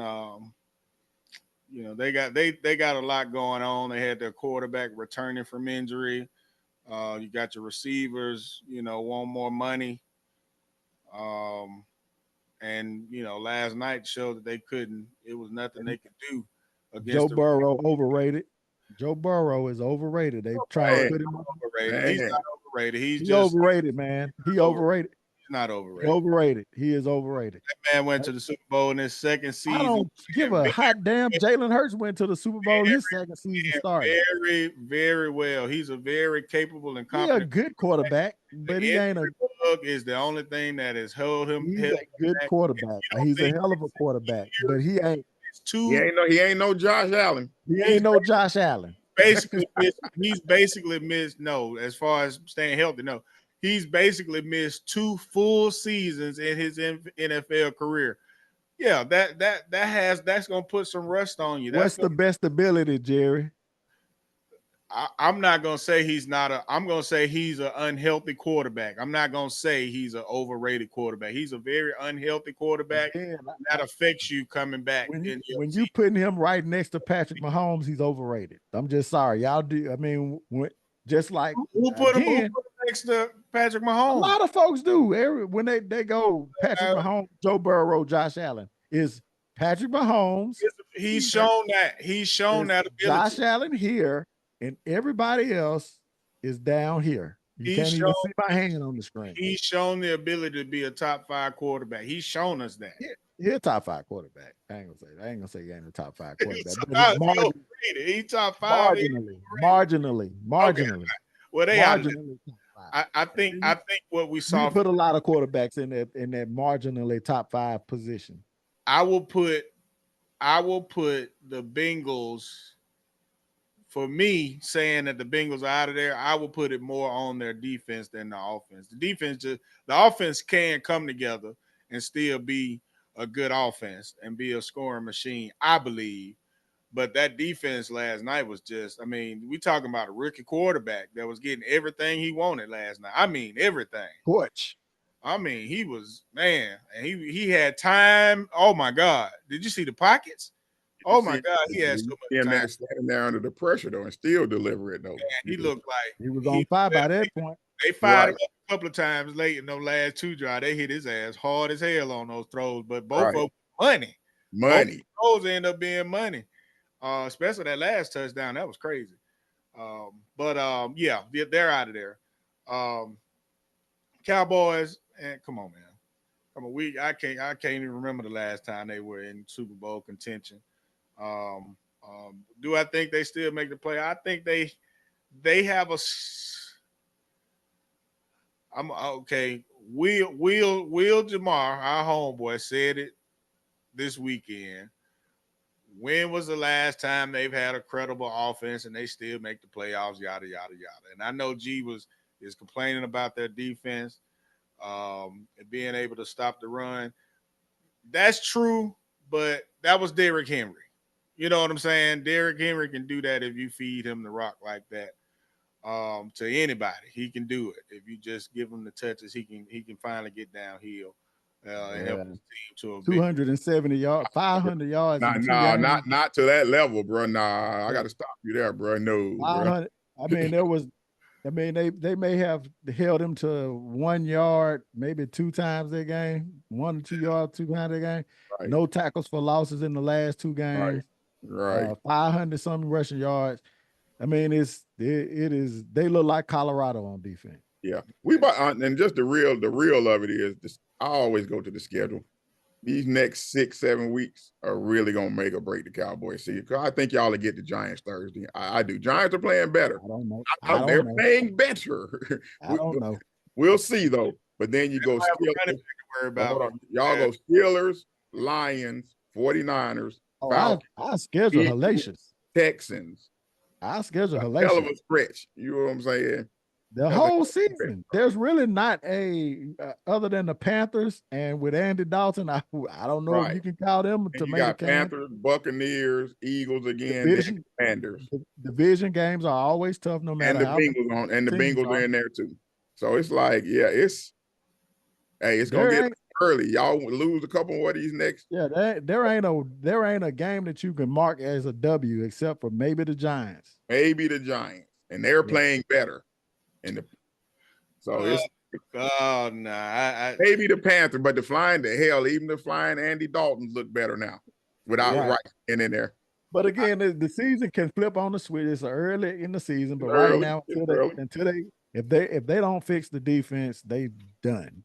they got a lot going on. They had their quarterback returning from injury. You got your receivers, want more money. And last night showed that they couldn't. It was nothing they could do against Joe Burrow overrated. Joe Burrow is overrated. They trying to put him overrated. He's not overrated. He's just overrated, man. He overrated. He's not overrated. He overrated. He is overrated. That man went to the Super Bowl in his second season. I don't give a hot damn. Jalen Hurts went to the Super Bowl his second season started. Very, very well. He's a very capable and competent. He's a good quarterback, but he ain't a bug is the only thing that has held him. He's a good quarterback. He's a hell of a quarterback, but he ain't. He ain't no Josh Allen. He ain't no Josh Allen. He's basically missed. No, as far as staying healthy, no. He's basically missed 2 full seasons in his NFL career. Yeah, that's gonna put some rust on you. What's the best ability, Jerry? I'm not gonna say he's not I'm gonna say he's an unhealthy quarterback. I'm not gonna say he's an overrated quarterback. He's a very unhealthy quarterback. That affects you coming back. When you putting him right next to Patrick Mahomes, he's overrated. I'm just sorry, y'all do. I mean, just like who put him next to Patrick Mahomes? A lot of folks do. When they go Patrick Mahomes, Joe Burrow, Josh Allen is Patrick Mahomes. He's shown that. He's shown that ability. Josh Allen here. And everybody else is down here. You can't even see my hand on the screen. He's shown the ability to be a top 5 quarterback. He's shown us that. He's a top 5 quarterback. I ain't gonna say he ain't a top 5 quarterback. He's top 5. Marginally. Okay. Well, they are. I think what we saw. You put a lot of quarterbacks in that marginally top 5 position. I will put the Bengals for me, saying that the Bengals are out of there, I would put it more on their defense than the offense. The offense can come together and still be a good offense and be a scoring machine, I believe. But that defense last night was just, I mean, we talking about a rookie quarterback that was getting everything he wanted last night. I mean, everything. Butch. I mean, he was, man, and he had time. Oh my God. Did you see the pockets? Oh my God, he had so much time. Standing there under the pressure though, and still deliver it though. Man, he looked like he was on fire by that point. They fired him up a couple of times late in those last 2 drives. They hit his ass hard as hell on those throws, but both of them money. Both throws end up being money. Especially that last touchdown, that was crazy. Yeah, they're out of there. Cowboys, and come on, man. Come on, I can't even remember the last time they were in Super Bowl contention. Do I think they still make the play? I think they have a. I'm okay. Will Jamar, our homeboy, said it this weekend. When was the last time they've had a credible offense and they still make the playoffs? Yada yada yada. And I know G is complaining about their defense, and being able to stop the run. That's true, but that was Derrick Henry. You know what I'm saying? Derrick Henry can do that if you feed him the rock like that. To anybody, he can do it. If you just give him the touches, he can finally get downhill and help his team to a 270 yards, 500 yards. Not to that level, bro. Nah, I got to stop you there, bro. No, bro. I mean, they may have held him to 1 yard, maybe 2 times their game, 1 or 2 yards, 2 times their game. Right. No tackles for losses in the last 2 games. Right. 500 something rushing yards. I mean, it is. They look like Colorado on defense. Yeah, and just the real of it is this. I always go to the schedule. These next 6-7 weeks are really gonna make or break the Cowboys season. I think y'all will get the Giants Thursday. I do. Giants are playing better. I don't know. They're playing better. I don't know. We'll see though. But then you go Steelers. Y'all go Steelers, Lions, 49ers. Falcons, our schedule hellacious. Texans. Our schedule hellacious. Hell of a stretch. You know what I'm saying? The whole season, there's really not other than the Panthers and with Andy Dalton. I don't know if you can call them to make a Panthers, Buccaneers, Eagles again, Commanders. Division games are always tough, no matter how. And the Bengals are in there too. So it's like, it's gonna get early. Y'all lose a couple more of these next. Yeah, there ain't a game that you can mark as a W except for maybe the Giants. And they're playing better. It's maybe the Panthers, but even the flying Andy Daltons look better now without Rice in there. But again, the season can flip on the switch. It's early in the season, but right now, if they don't fix the defense, they done.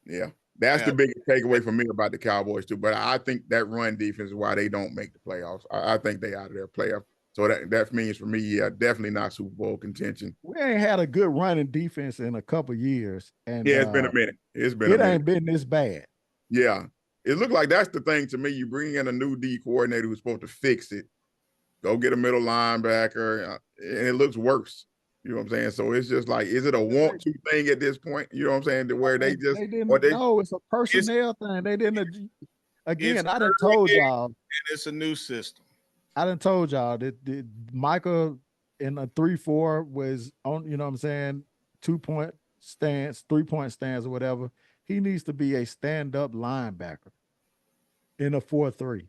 Yeah, that's the biggest takeaway for me about the Cowboys too. But I think that run defense is why they don't make the playoffs. I think they out of their playoff. So that means for me, definitely not Super Bowl contention. We ain't had a good running defense in a couple years. And it's been a minute. It ain't been this bad. Yeah. It looked like that's the thing to me. You bring in a new D coordinator who's supposed to fix it. Go get a middle linebacker, and it looks worse. You know what I'm saying? So it's just like, is it a want-to thing at this point? You know what I'm saying? To where they didn't know it's a personnel thing. They didn't. Again, I done told y'all. And it's a new system. I done told y'all that Micah in a 3-4 was on, you know what I'm saying, 2-point stance, 3-point stance or whatever. He needs to be a stand-up linebacker in a 4-3.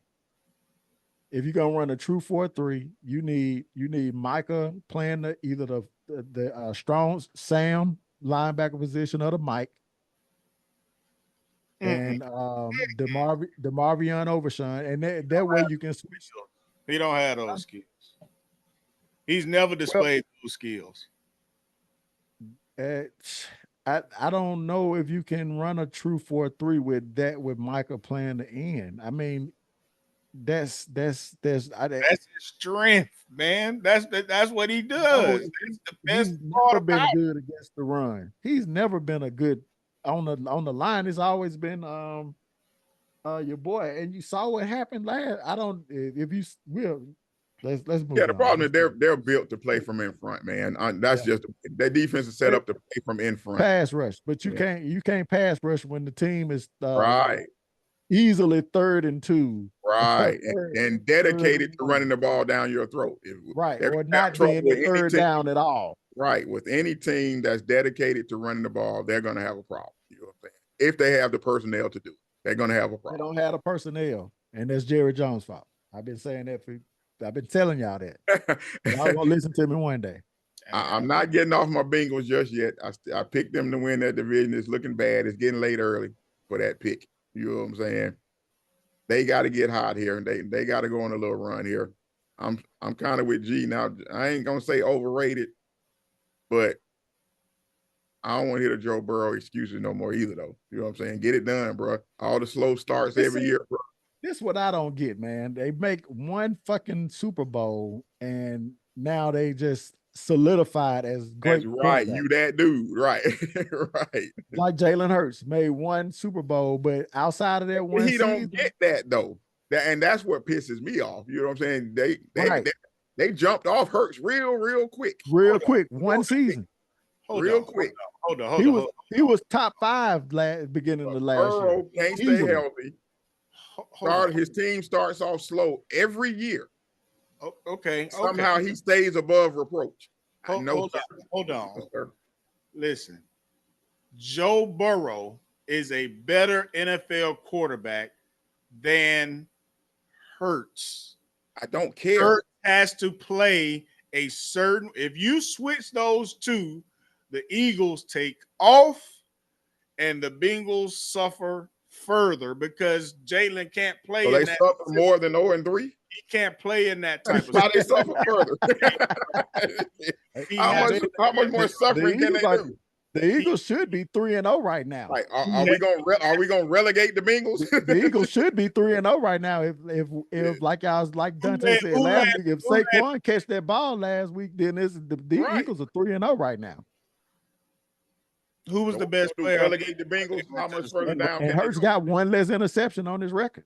If you're gonna run a true 4-3, you need Micah playing either the strong Sam linebacker position or the Mike. And DeMarvion Overshawn, and that way you can switch. He don't have those skills. He's never displayed those skills. I don't know if you can run a true 4-3 with Micah playing the end. I mean, that's his strength, man. That's what he does. He's never been good against the run. He's never been a good on the line. It's always been your boy, and you saw what happened last. Let's move Yeah, the on. problem is they're built to play from in front, man. That's just their defense is set up to play from in front. Pass rush, but you can't pass rush when the team is Right. easily 3rd and 2. Right. And dedicated to running the ball down your throat. Right. Or not being the third down at all. Right. With any team that's dedicated to running the ball, they're going to have a problem. You know what I'm saying? If they have the personnel to do it, they're going to have a problem. They don't have the personnel, and that's Jerry Jones' fault. I've been saying that I've been telling y'all that. Y'all gonna listen to me one day. I'm not getting off my Bengals just yet. I picked them to win that division. It's looking bad. It's getting late early for that pick. You know what I'm saying? They got to get hot here, and they got to go on a little run here. I'm kind of with G now. I ain't gonna say overrated, but I don't want to hear the Joe Burrow excuses no more either, though. You know what I'm saying? Get it done, bro. All the slow starts every year, bro. This is what I don't get, man. They make one fucking Super Bowl, and now they just solidified as great. That's right. You that dude. Right. Right. Like Jalen Hurts made one Super Bowl, but outside of that one he season, don't get that, though. And that's what pisses me off. You know what I'm saying? They jumped off Hurts real quick. One season. Quick. Hold on. He was top 5 beginning of last year. Can't stay healthy. His team starts off slow every year. Okay. Somehow he stays above reproach. Hold on. Listen, Joe Burrow is a better NFL quarterback than Hurts. I don't care. Hurts has to play a certain. If you switch those two, the Eagles take off, and the Bengals suffer further because Jalen can't play. So they suffer more than 0-3. He can't play in that type of. How they suffer further? how much more suffering can they do? The Eagles should be 3-0 right now. Right? Are we gonna relegate the Bengals? The Eagles should be 3-0 right now. If like Dante said last week, if Saquon catch that ball last week, then the Eagles are 3-0 right now. Who was the best player? Relegate the Bengals. How much further down? And Hurts got one less interception on his record.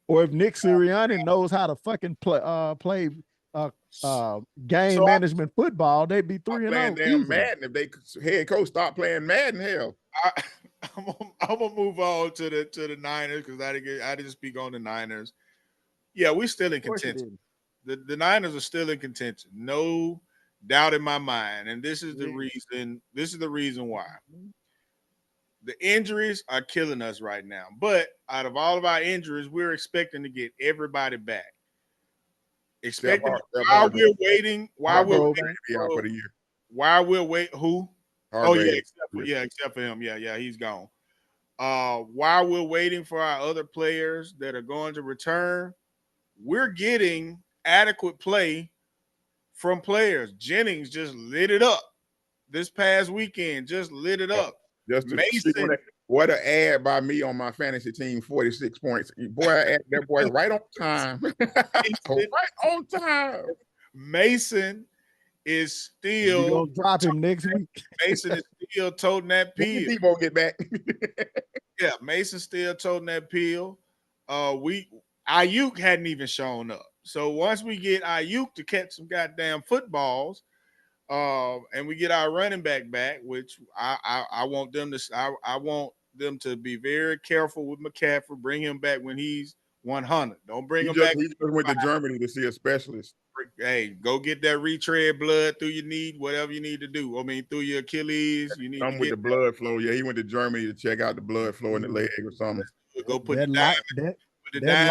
Or if Nick Sirianni knows how to fucking play game management football, they'd be 3-0. Damn Madden. If they head coach stop playing Madden, hell. I'm gonna move on to the Niners because I didn't speak on the Niners. Yeah, we're still in contention. The Niners are still in contention. No doubt in my mind, and this is the reason. This is the reason why. The injuries are killing us right now. But out of all of our injuries, we're expecting to get everybody back. While we're waiting for the year. Who? Except for him. Yeah, he's gone. While we're waiting for our other players that are going to return, we're getting adequate play from players. Jennings just lit it up this past weekend. Just lit it up. Mason, what an ad by me on my fantasy team, 46 points. Boy, I added that boy right on time. Right on time. Mason is still you gonna drop him next week. Mason is still toting that pill. People get back. Yeah, Mason's still toting that pill. Ayuk hadn't even shown up. So once we get Ayuk to catch some goddamn footballs, and we get our running back, which I want them to. I want them to be very careful with McCaffrey. Bring him back when he's 100. Don't bring him back. He just went to Germany to see a specialist. Hey, go get that retread blood through your knee, whatever you need to do. I mean, through your Achilles. You need with the blood flow. Yeah, he went to Germany to check out the blood flow in the leg or something. Go put that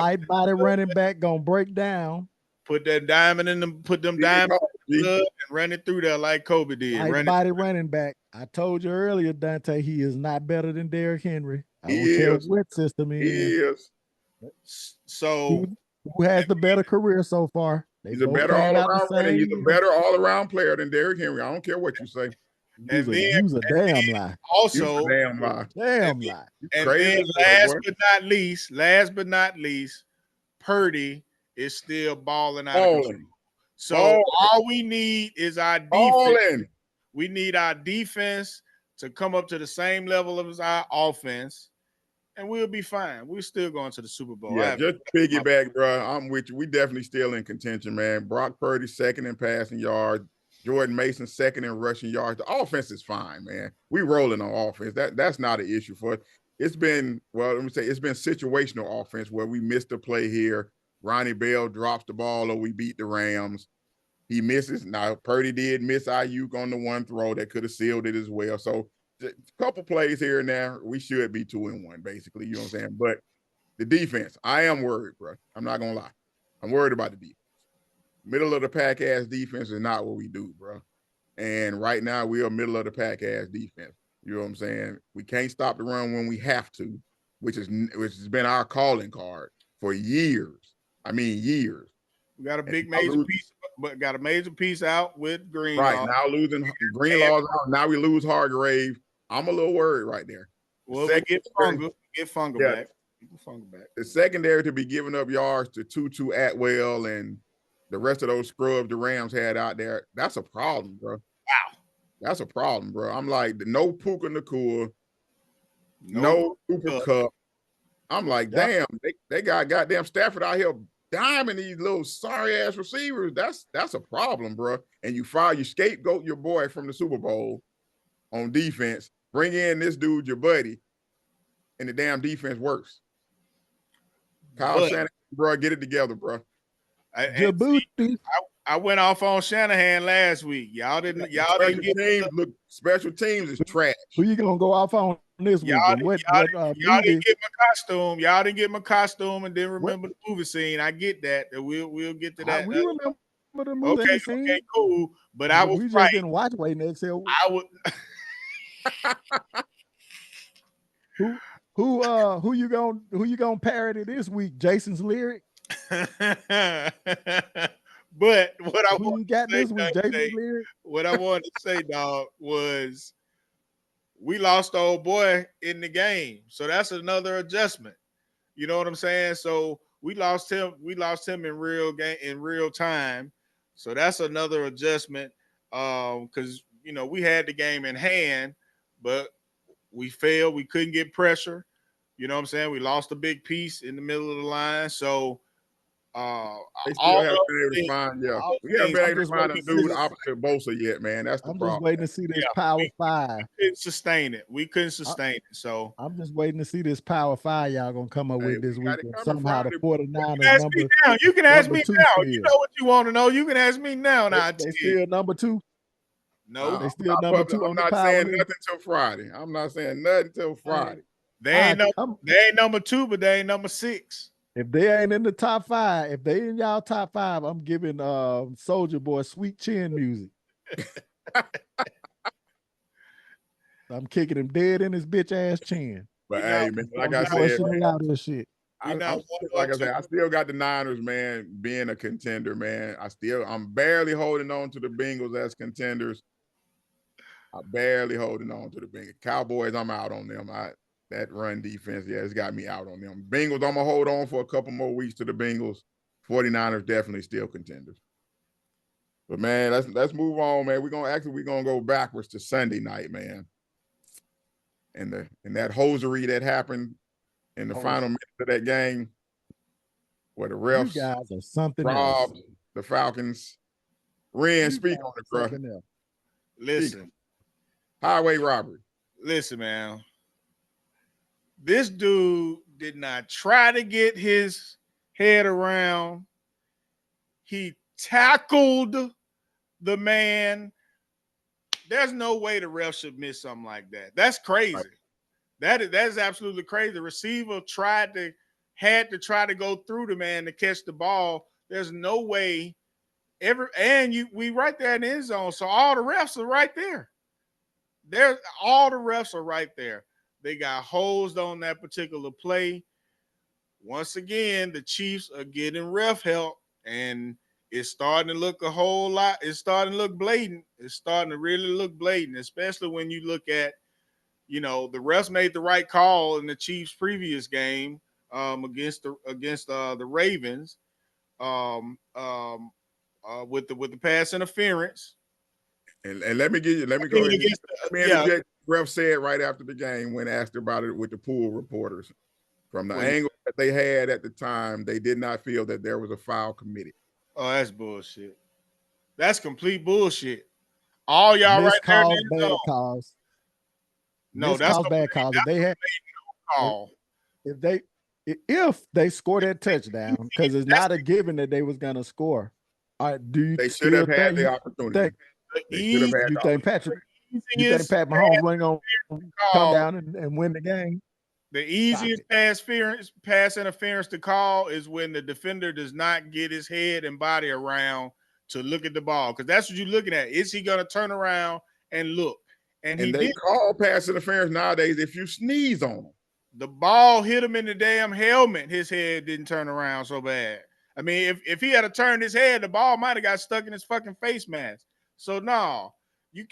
light body running back gonna break down. Put that diamond in them. Put them diamonds in the blood and run it through there like Kobe did. Light body running back. I told you earlier, Dante, he is not better than Derrick Henry. I don't care what system he is. So who has the better career so far? He's a better all-around player. He's a better all-around player than Derrick Henry. I don't care what you say. He's a damn lie. Also, damn lie. Damn lie. And then last but not least, Purdy is still balling out. So all we need is our defense. We need our defense to come up to the same level as our offense. and we'll be fine. We're still going to the Super Bowl. Yeah, just piggyback, bro. I'm with you. We definitely still in contention, man. Brock Purdy second in passing yards. Jordan Mason second in rushing yards. The offense is fine, man. We rolling on offense. That's not an issue for us. It's been, well, let me say, it's been situational offense where we missed a play here. Ronnie Bell drops the ball or we beat the Rams. He misses. Now, Purdy did miss Ayuk on the one throw that could have sealed it as well. So, a couple plays here and there, we should be 2-1, basically. You know what I'm saying? But the defense, I am worried, bro. I'm not going to lie. I'm worried about the defense. Middle of the pack ass defense is not what we do, bro. And right now, we are middle of the pack ass defense. You know what I'm saying? We can't stop the run when we have to, which has been our calling card for years. I mean, years. We got a big major piece, but got a major piece out with Greenlaw. Right, now losing Greenlaw's out. Now we lose Hargrave. I'm a little worried right there. Well, we get Funga back. The secondary to be giving up yards to Tutu Atwell and the rest of those scrubs the Rams had out there, that's a problem, bro. Wow. That's a problem, bro. I'm like, no Puka Nakua, no Cooper Cup. I'm like, damn, they got goddamn Stafford out here diming these little sorry-ass receivers. That's a problem, bro. And you scapegoat your boy from the Super Bowl on defense, bring in this dude, your buddy, and the damn defense works. Kyle Shanahan, bro, get it together, bro. I went off on Shanahan last week. Y'all didn't get special teams is trash. Who you gonna go off on this week? Y'all didn't get my costume. Y'all didn't get my costume and didn't remember the movie scene. I get that. We'll get to that. We remember the movie scene. Okay, cool. But we just didn't watch Waiting to Exhale. Who you gonna parody this week? Jason's lyric. But what I wanted to say, dog, was we lost the old boy in the game, so that's another adjustment. You know what I'm saying? So we lost him in real time, so that's another adjustment. Because we had the game in hand, but we failed. We couldn't get pressure. You know what I'm saying? We lost a big piece in the middle of the line, so. They still haven't been able to find, we haven't been able to find a dude opposite Bosa yet, man. That's the problem. I'm just waiting to see this Power 5. We couldn't sustain it. So I'm just waiting to see this Power 5 y'all gonna come up with this week. Somehow the 49ers You can ask me now. You know what you want to know. You can ask me now. They still number 2. No, they still number 2. I'm not saying nothing till Friday. I'm not saying nothing till Friday. They ain't number 2, but they ain't number 6. If they ain't in the top 5, if they in y'all top 5, I'm giving Soldier Boy Sweet Chin music. I'm kicking him dead in his bitch ass chin. But hey, man, like I said, man, shit. I still got the Niners, man, being a contender, man. I'm barely holding on to the Bengals as contenders. I'm barely holding on to the Bengals. Cowboys, I'm out on them. That run defense, it's got me out on them. Bengals, I'm going to hold on for a couple more weeks to the Bengals. 49ers definitely still contenders. But, man, let's move on, man. We're going to go backwards to Sunday night, man. And that hosiery that happened in the final minute of that game where the refs you guys are something robbed else. The Falcons. Ren, speak on it, bro. Listen. Highway robbery. Listen, man. This dude did not try to get his head around. He tackled the man. There's no way the ref should miss something like that. That's crazy. Right. That is absolutely crazy. The receiver had to try to go through the man to catch the ball. There's no way we right there in the end zone. So all the refs are right there. All the refs are right there. They got hosed on that particular play. Once again, the Chiefs are getting ref help, and it's starting to look a whole lot. It's starting to look blatant. It's starting to really look blatant, especially when you look at, the refs made the right call in the Chiefs' previous game against the Ravens with the pass interference. And let me interject. Ref said right after the game when asked about it with the pool reporters. From the angle that they had at the time, they did not feel that there was a foul committed. Oh, that's bullshit. That's complete bullshit. All y'all right there in the bad zone. calls. No, that's bad calls. If they had call. if they score that touchdown, because it's not a given that they was gonna score. Do you They should still have had think the opportunity. you think Pat Mahomes wasn't gonna come down and win the game? The easiest pass interference to call is when the defender does not get his head and body around to look at the ball, because that's what you're looking at. Is he going to turn around and look? And they call pass interference nowadays if you sneeze on him. The ball hit him in the damn helmet. His head didn't turn around so bad. I mean, if he had turned his head, the ball might have got stuck in his fucking face mask. So no, you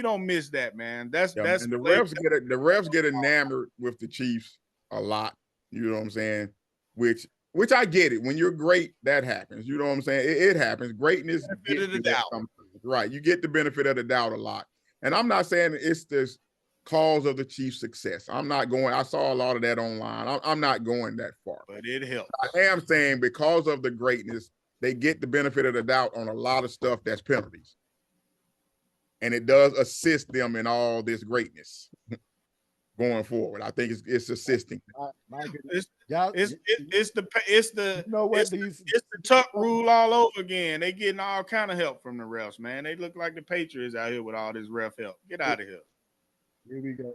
don't miss that, man. That's and the refs get enamored with the Chiefs a lot. You know what I'm saying? Which I get it. When you're great, that happens. You know what I'm saying? It happens. Greatness gets you that sometimes. Right. You get the benefit of the doubt a lot. And I'm not saying it's this cause of the Chiefs' success. I'm not going. I saw a lot of that online. I'm not going that far. But it helps. I am saying because of the greatness, they get the benefit of the doubt on a lot of stuff that's penalties. And it does assist them in all this greatness going forward. I think it's assisting. It's the tuck rule all over again. They getting all kind of help from the refs, man. They look like the Patriots out here with all this ref help. Get out of here. Here we go.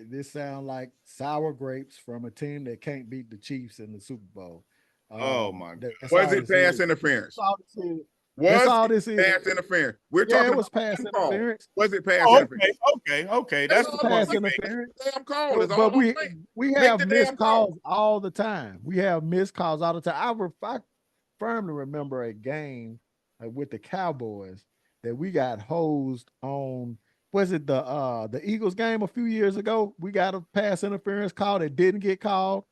This sounds like sour grapes from a team that can't beat the Chiefs in the Super Bowl. Oh my God! Was it pass interference? Was all this pass interference? We're talking about pass interference. Was it pass interference? Okay. That's the pass interference. Damn call. But we have missed calls all the time. I firmly remember a game with the Cowboys that we got hosed on. Was it the Eagles game a few years ago? We got a pass interference call that didn't get called.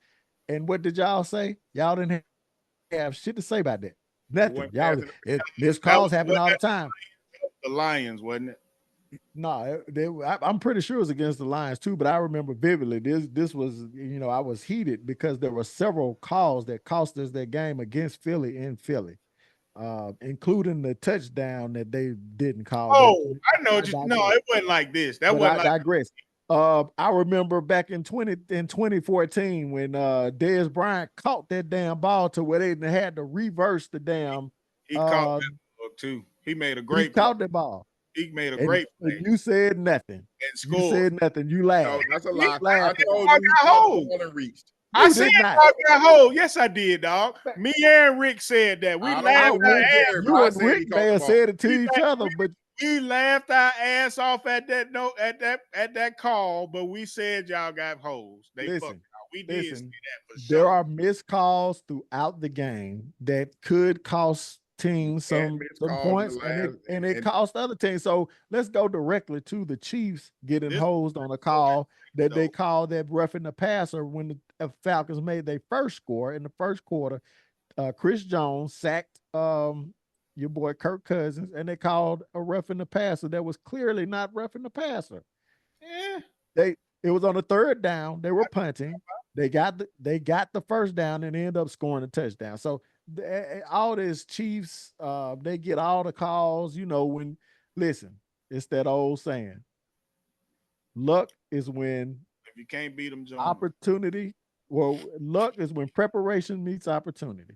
And what did y'all say? Y'all didn't have shit to say about that. Nothing. Y'all, missed calls happen all the time. The Lions, wasn't it? No, I'm pretty sure it was against the Lions too, but I remember vividly. This was, I was heated because there were several calls that cost us that game against Philly in Philly. Including the touchdown that they didn't call. Oh, I know. No, it wasn't like this. That wasn't. I digress. I remember back in 2014 when Dez Bryant caught that damn ball to where they had to reverse the damn. He caught that ball too. He made a great. He caught the ball. He made a great play. You said nothing. And scored. You said nothing. You laughed. No, that's a lie. I told you reached. I said dog got hold. Yes, I did, dog. Me and Rick said that. We laughed our ass. You and Rick may have said it to each other, but we laughed our ass off at that call. But we said y'all got holes. They fucked out. We did see that for sure. There are missed calls throughout the game that could cost teams some points, and it cost other teams. So let's go directly to the Chiefs getting hosed on a call that they called that roughing the passer when the Falcons made their first score in the first quarter. Chris Jones sacked your boy Kirk Cousins, and they called a roughing the passer that was clearly not roughing the passer. Yeah. It was on the third down. They were punting. They got the first down and ended up scoring a touchdown. So all this Chiefs, they get all the calls. Listen, it's that old saying. Luck is when if you can't beat them, John. Opportunity. Well, luck is when preparation meets opportunity.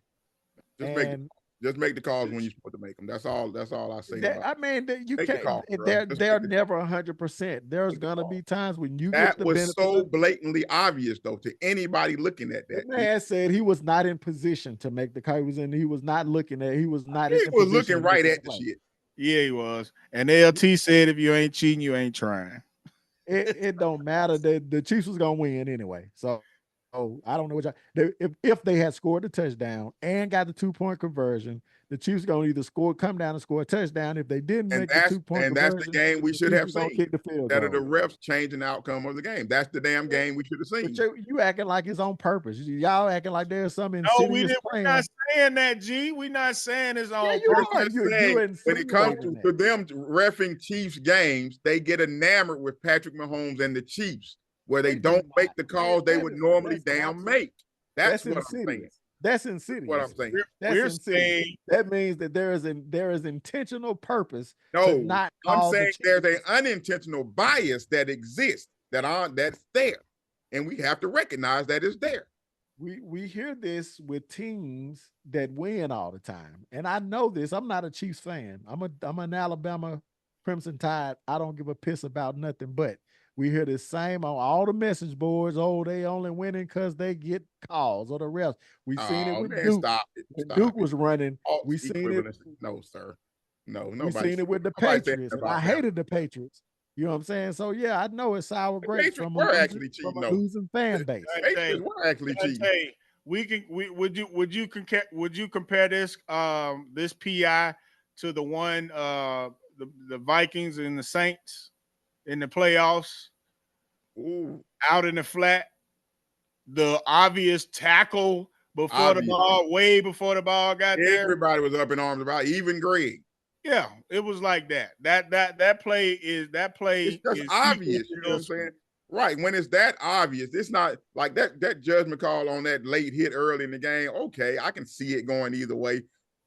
Just make the calls when you're supposed to make them. That's all I say. I mean, you can't. They're never 100%. There's gonna be times when you that get the was benefit. So blatantly obvious though to anybody looking at that. The man said he was not in position to make the call. He was not looking at. He was not. He was looking right at the shit. Yeah, he was. And LT said, "If you ain't cheating, you ain't trying." It don't matter. The Chiefs was gonna win anyway. So. Oh, I don't know if they had scored a touchdown and got the 2-point conversion, the Chiefs gonna either come down and score a touchdown. If they didn't make the 2-point conversion, that's the game we should have seen. Kick the field that are the refs changing the outcome of the game. That's the damn game we should have seen. But you acting like it's on purpose. Y'all acting like there's some insidious we're not saying that, G. We're not saying it's on purpose. When it comes to them reffing Chiefs games, they get enamored with Patrick Mahomes and the Chiefs. where they don't make the calls they would normally damn make. That's what I'm saying. That's insidious. What I'm saying. That's insidious. That means that there is intentional purpose to not I'm call saying there's an unintentional bias that exists that's there. And we have to recognize that it's there. We hear this with teams that win all the time. And I know this. I'm not a Chiefs fan. I'm an Alabama Crimson Tide. I don't give a piss about nothing, but we hear the same on all the message boards. Oh, they only winning because they get calls or the refs. We seen it with Duke. Stop it. When Duke was running, we seen it. No, sir. No, nobody. We seen it with the Patriots. And I hated the Patriots. You know what I'm saying? So yeah, I know it's sour grapes from a losing fan base. We're actually cheating. Would you compare this this PI to the one the Vikings and the Saints in the playoffs? Ooh. Out in the flat, the obvious tackle before the ball, way before the ball got there. Everybody was up in arms about, even Greg. Yeah, it was like that. That play is it's just obvious. You know what I'm saying? Right. When it's that obvious, it's not like that judgment call on that late hit early in the game. Okay, I can see it going either way.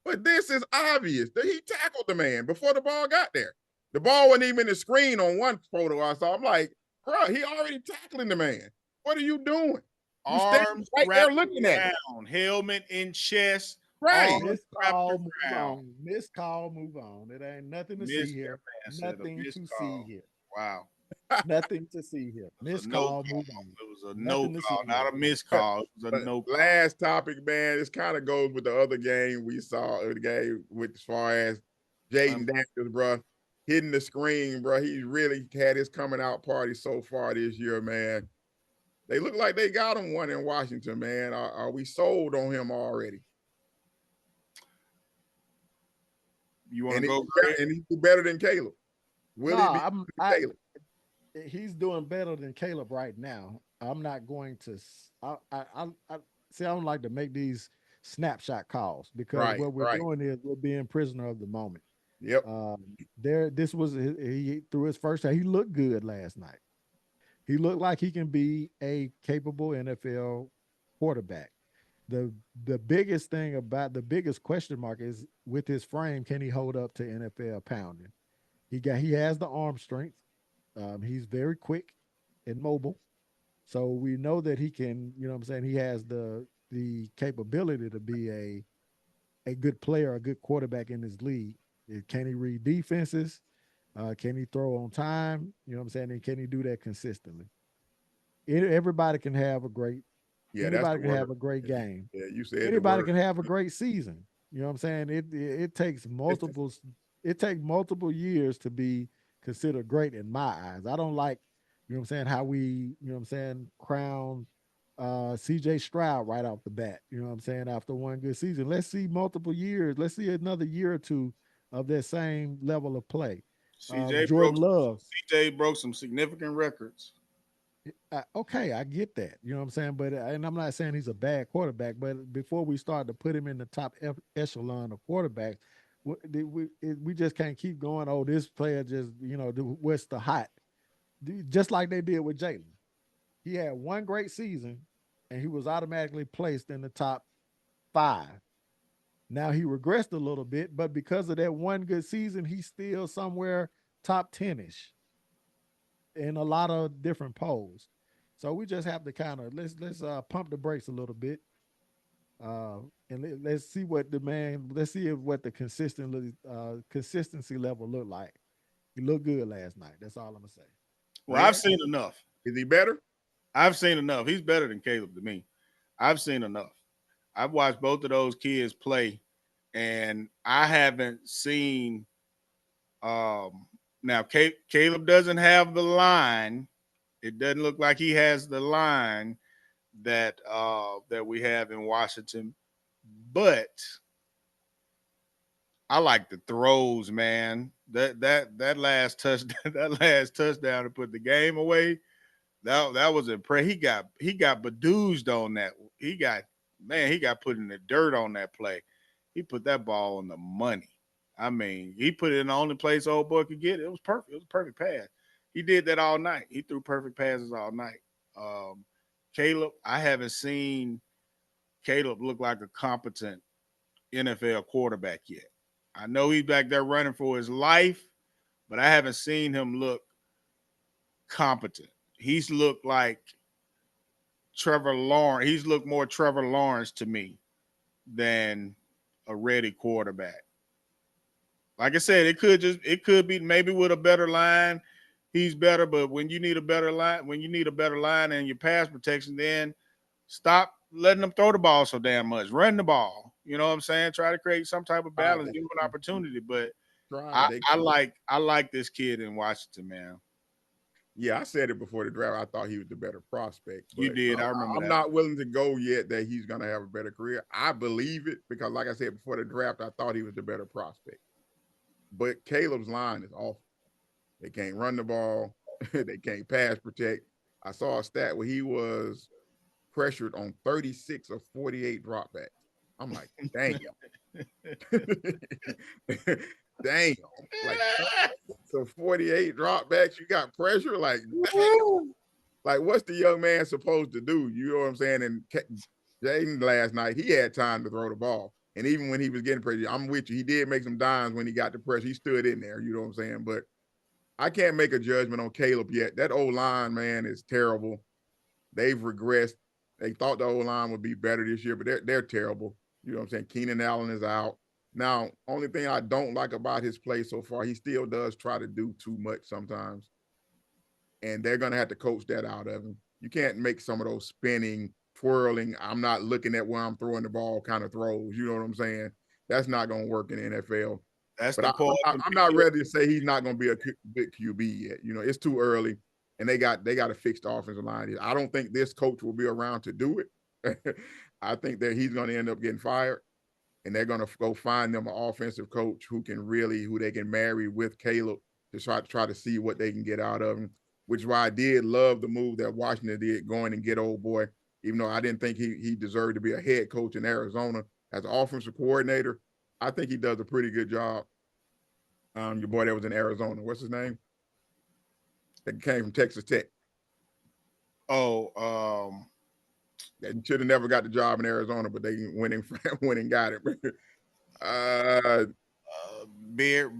But this is obvious that he tackled the man before the ball got there. The ball wasn't even in the screen on one photo I saw. I'm like, bro, he already tackling the man. What are you doing? Arms right there looking at it. Helmet in chest. Right. Missed call, move on. It ain't nothing to see here. Nothing to see here. Wow. Nothing to see here. Missed call, move on. It was a no call, not a missed call. It was a no call. Last topic, man. This kind of goes with the other game we saw. The game with as far as Jaden Daniels, bro, hitting the screen, bro. He really had his coming out party so far this year, man. They look like they got him one in Washington, man. Are we sold on him already? You want to go? And he's better than Caleb. Caleb? He's doing better than Caleb right now. I'm not going to. I don't like to make these snapshot calls because what we're doing is we're being prisoner of the moment. Yep. This was he through his first time. He looked good last night. He looked like he can be a capable NFL quarterback. The biggest thing about the biggest question mark is with his frame, can he hold up to NFL pounding? He has the arm strength. He's very quick and mobile. So we know that he can, you know what I'm saying? He has the capability to be a good player, a good quarterback in this league. Can he read defenses? Can he throw on time? You know what I'm saying? And can he do that consistently? Everybody can have a great anybody can have a great game. Yeah, you said anybody can have a great season. You know what I'm saying? It takes multiple years to be considered great in my eyes. I don't like, you know what I'm saying, how we, you know what I'm saying, crown CJ Stroud right off the bat. You know what I'm saying? After one good season. Let's see multiple years. Let's see another year or two of that same level of play. CJ broke some significant records. Okay, I get that. You know what I'm saying? But and I'm not saying he's a bad quarterback, but before we start to put him in the top echelon of quarterbacks, we just can't keep going. Oh, this player just, you know, what's the hot? Just like they did with Jalen. He had one great season, and he was automatically placed in the top 5. Now he regressed a little bit, but because of that one good season, he's still somewhere top 10-ish in a lot of different polls. So we just have to kind of let's pump the brakes a little bit, and let's see what the consistency level look like. He looked good last night. That's all I'm gonna say. Well, I've seen enough. Is he better? I've seen enough. He's better than Caleb to me. I've seen enough. I've watched both of those kids play, and I haven't seen. Now, Caleb doesn't have the line. It doesn't look like he has the line that we have in Washington. But I like the throws, man. That last touchdown to put the game away. That was impressive. He got bedoozed on that. He got put in the dirt on that play. He put that ball on the money. I mean, he put it in the only place old boy could get it. It was perfect. It was a perfect pass. He did that all night. He threw perfect passes all night. Caleb, I haven't seen Caleb look like a competent NFL quarterback yet. I know he's back there running for his life, but I haven't seen him look competent. He's looked like Trevor Lawrence. He's looked more Trevor Lawrence to me than a ready quarterback. Like I said, it could be maybe with a better line, he's better. But when you need a better line and your pass protection, then stop letting them throw the ball so damn much. Run the ball. You know what I'm saying? Try to create some type of balance, give him an opportunity. But I like this kid in Washington, man. Yeah, I said it before the draft. I thought he was the better prospect. You did. I remember I'm that. not willing to go yet that he's going to have a better career. I believe it because, like I said before the draft, I thought he was the better prospect. But Caleb's line is awful. They can't run the ball. They can't pass protect. I saw a stat where he was pressured on 36 of 48 dropbacks. I'm like, damn. Damn. Like, so 48 dropbacks, you got pressure? Like, damn. Like, what's the young man supposed to do? You know what I'm saying? And Jaden last night, he had time to throw the ball. And even when he was getting pressure, I'm with you. He did make some dimes when he got the pressure. He stood in there, you know what I'm saying? But I can't make a judgment on Caleb yet. That O-line, man, is terrible. They've regressed. They thought the O-line would be better this year, but they're terrible. You know what I'm saying? Keenan Allen is out. Now, only thing I don't like about his play so far, he still does try to do too much sometimes. And they're going to have to coach that out of him. You can't make some of those spinning, twirling, I'm not looking at where I'm throwing the ball kind of throws. You know what I'm saying? That's not going to work in the NFL. That's but I'm not ready to say he's not going to be a good QB yet. You know, it's too early, and they got to fix the offensive line. I don't think this coach will be around to do it. I think that he's going to end up getting fired, and they're going to go find them an offensive coach who they can marry with Caleb to try to see what they can get out of him. Which is why I did love the move that Washington did going and get old boy, even though I didn't think he deserved to be a head coach in Arizona as an offensive coordinator. I think he does a pretty good job. Your boy that was in Arizona, what's his name? That came from Texas Tech. That should have never got the job in Arizona, but they went and got it. Beard.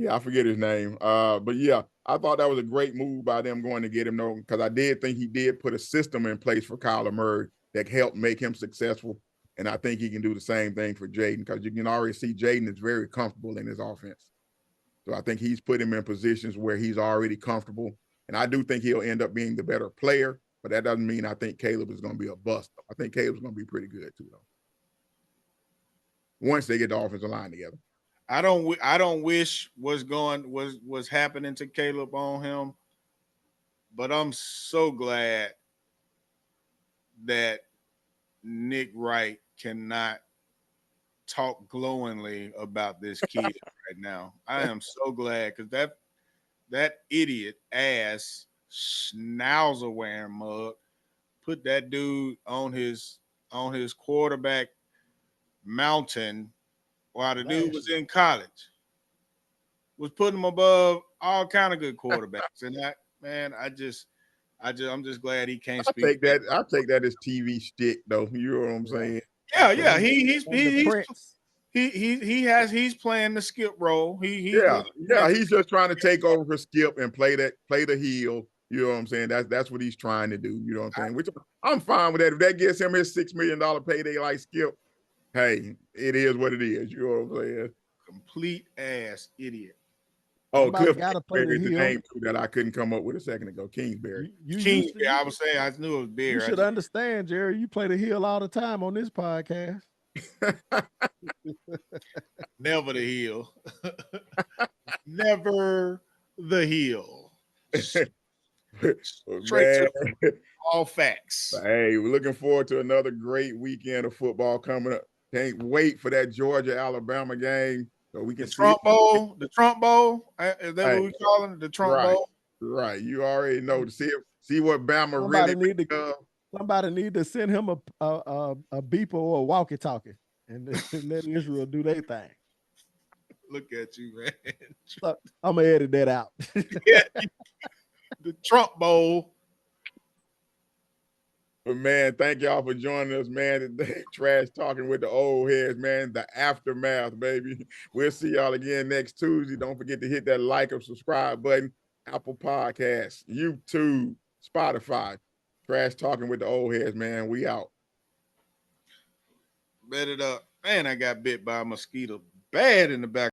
I forget his name. But yeah, I thought that was a great move by them going to get him though, because I did think he did put a system in place for Kyler Murray that helped make him successful. And I think he can do the same thing for Jaden, because you can already see Jaden is very comfortable in his offense. So I think he's put him in positions where he's already comfortable. And I do think he'll end up being the better player, but that doesn't mean I think Caleb is going to be a bust. I think Caleb's going to be pretty good too, though, once they get the offensive line together. I don't wish was happening to Caleb on him, but I'm so glad that Nick Wright cannot talk glowingly about this kid right now. I am so glad, because that idiot ass schnauzer wearing mug put that dude on his quarterback mountain while the dude was in college. Was putting him above all kind of good quarterbacks. And I'm just glad he can't speak. I take that as TV stick though. You know what I'm saying? Yeah. He's playing the Skip role. He's just trying to take over for Skip and play the heel. You know what I'm saying? That's what he's trying to do. You know what I'm saying? Which I'm fine with that. If that gets him his $6 million payday like Skip, hey, it is what it is. You know what I'm saying? Complete ass idiot. Oh, Cliff Kingsbury is the name too that I couldn't come up with a second ago. Kingsbury. Kingsbury. I was saying, I knew it was Bear. You should understand, Jerry. You play the heel all the time on this podcast. Never the heel. Never the heel. Straight to all facts. Hey, we're looking forward to another great weekend of football coming up. Can't wait for that Georgia-Alabama game. So we can the Trump Bowl. Is that what we call it? The Trump Bowl? Right. You already know. To see what Bama somebody need to send him a beeper or a walkie-talkie and let Israel do their thing. Look at you, man. So, I'm gonna edit that out. the Trump Bowl. But man, thank y'all for joining us, man. Today, trash talking with the old heads, man. The aftermath, baby. We'll see y'all again next Tuesday. Don't forget to hit that like or subscribe button. Apple Podcasts, YouTube, Spotify. Trash talking with the old heads, man. We out. Bet it up. Man, I got bit by a mosquito bad in the back.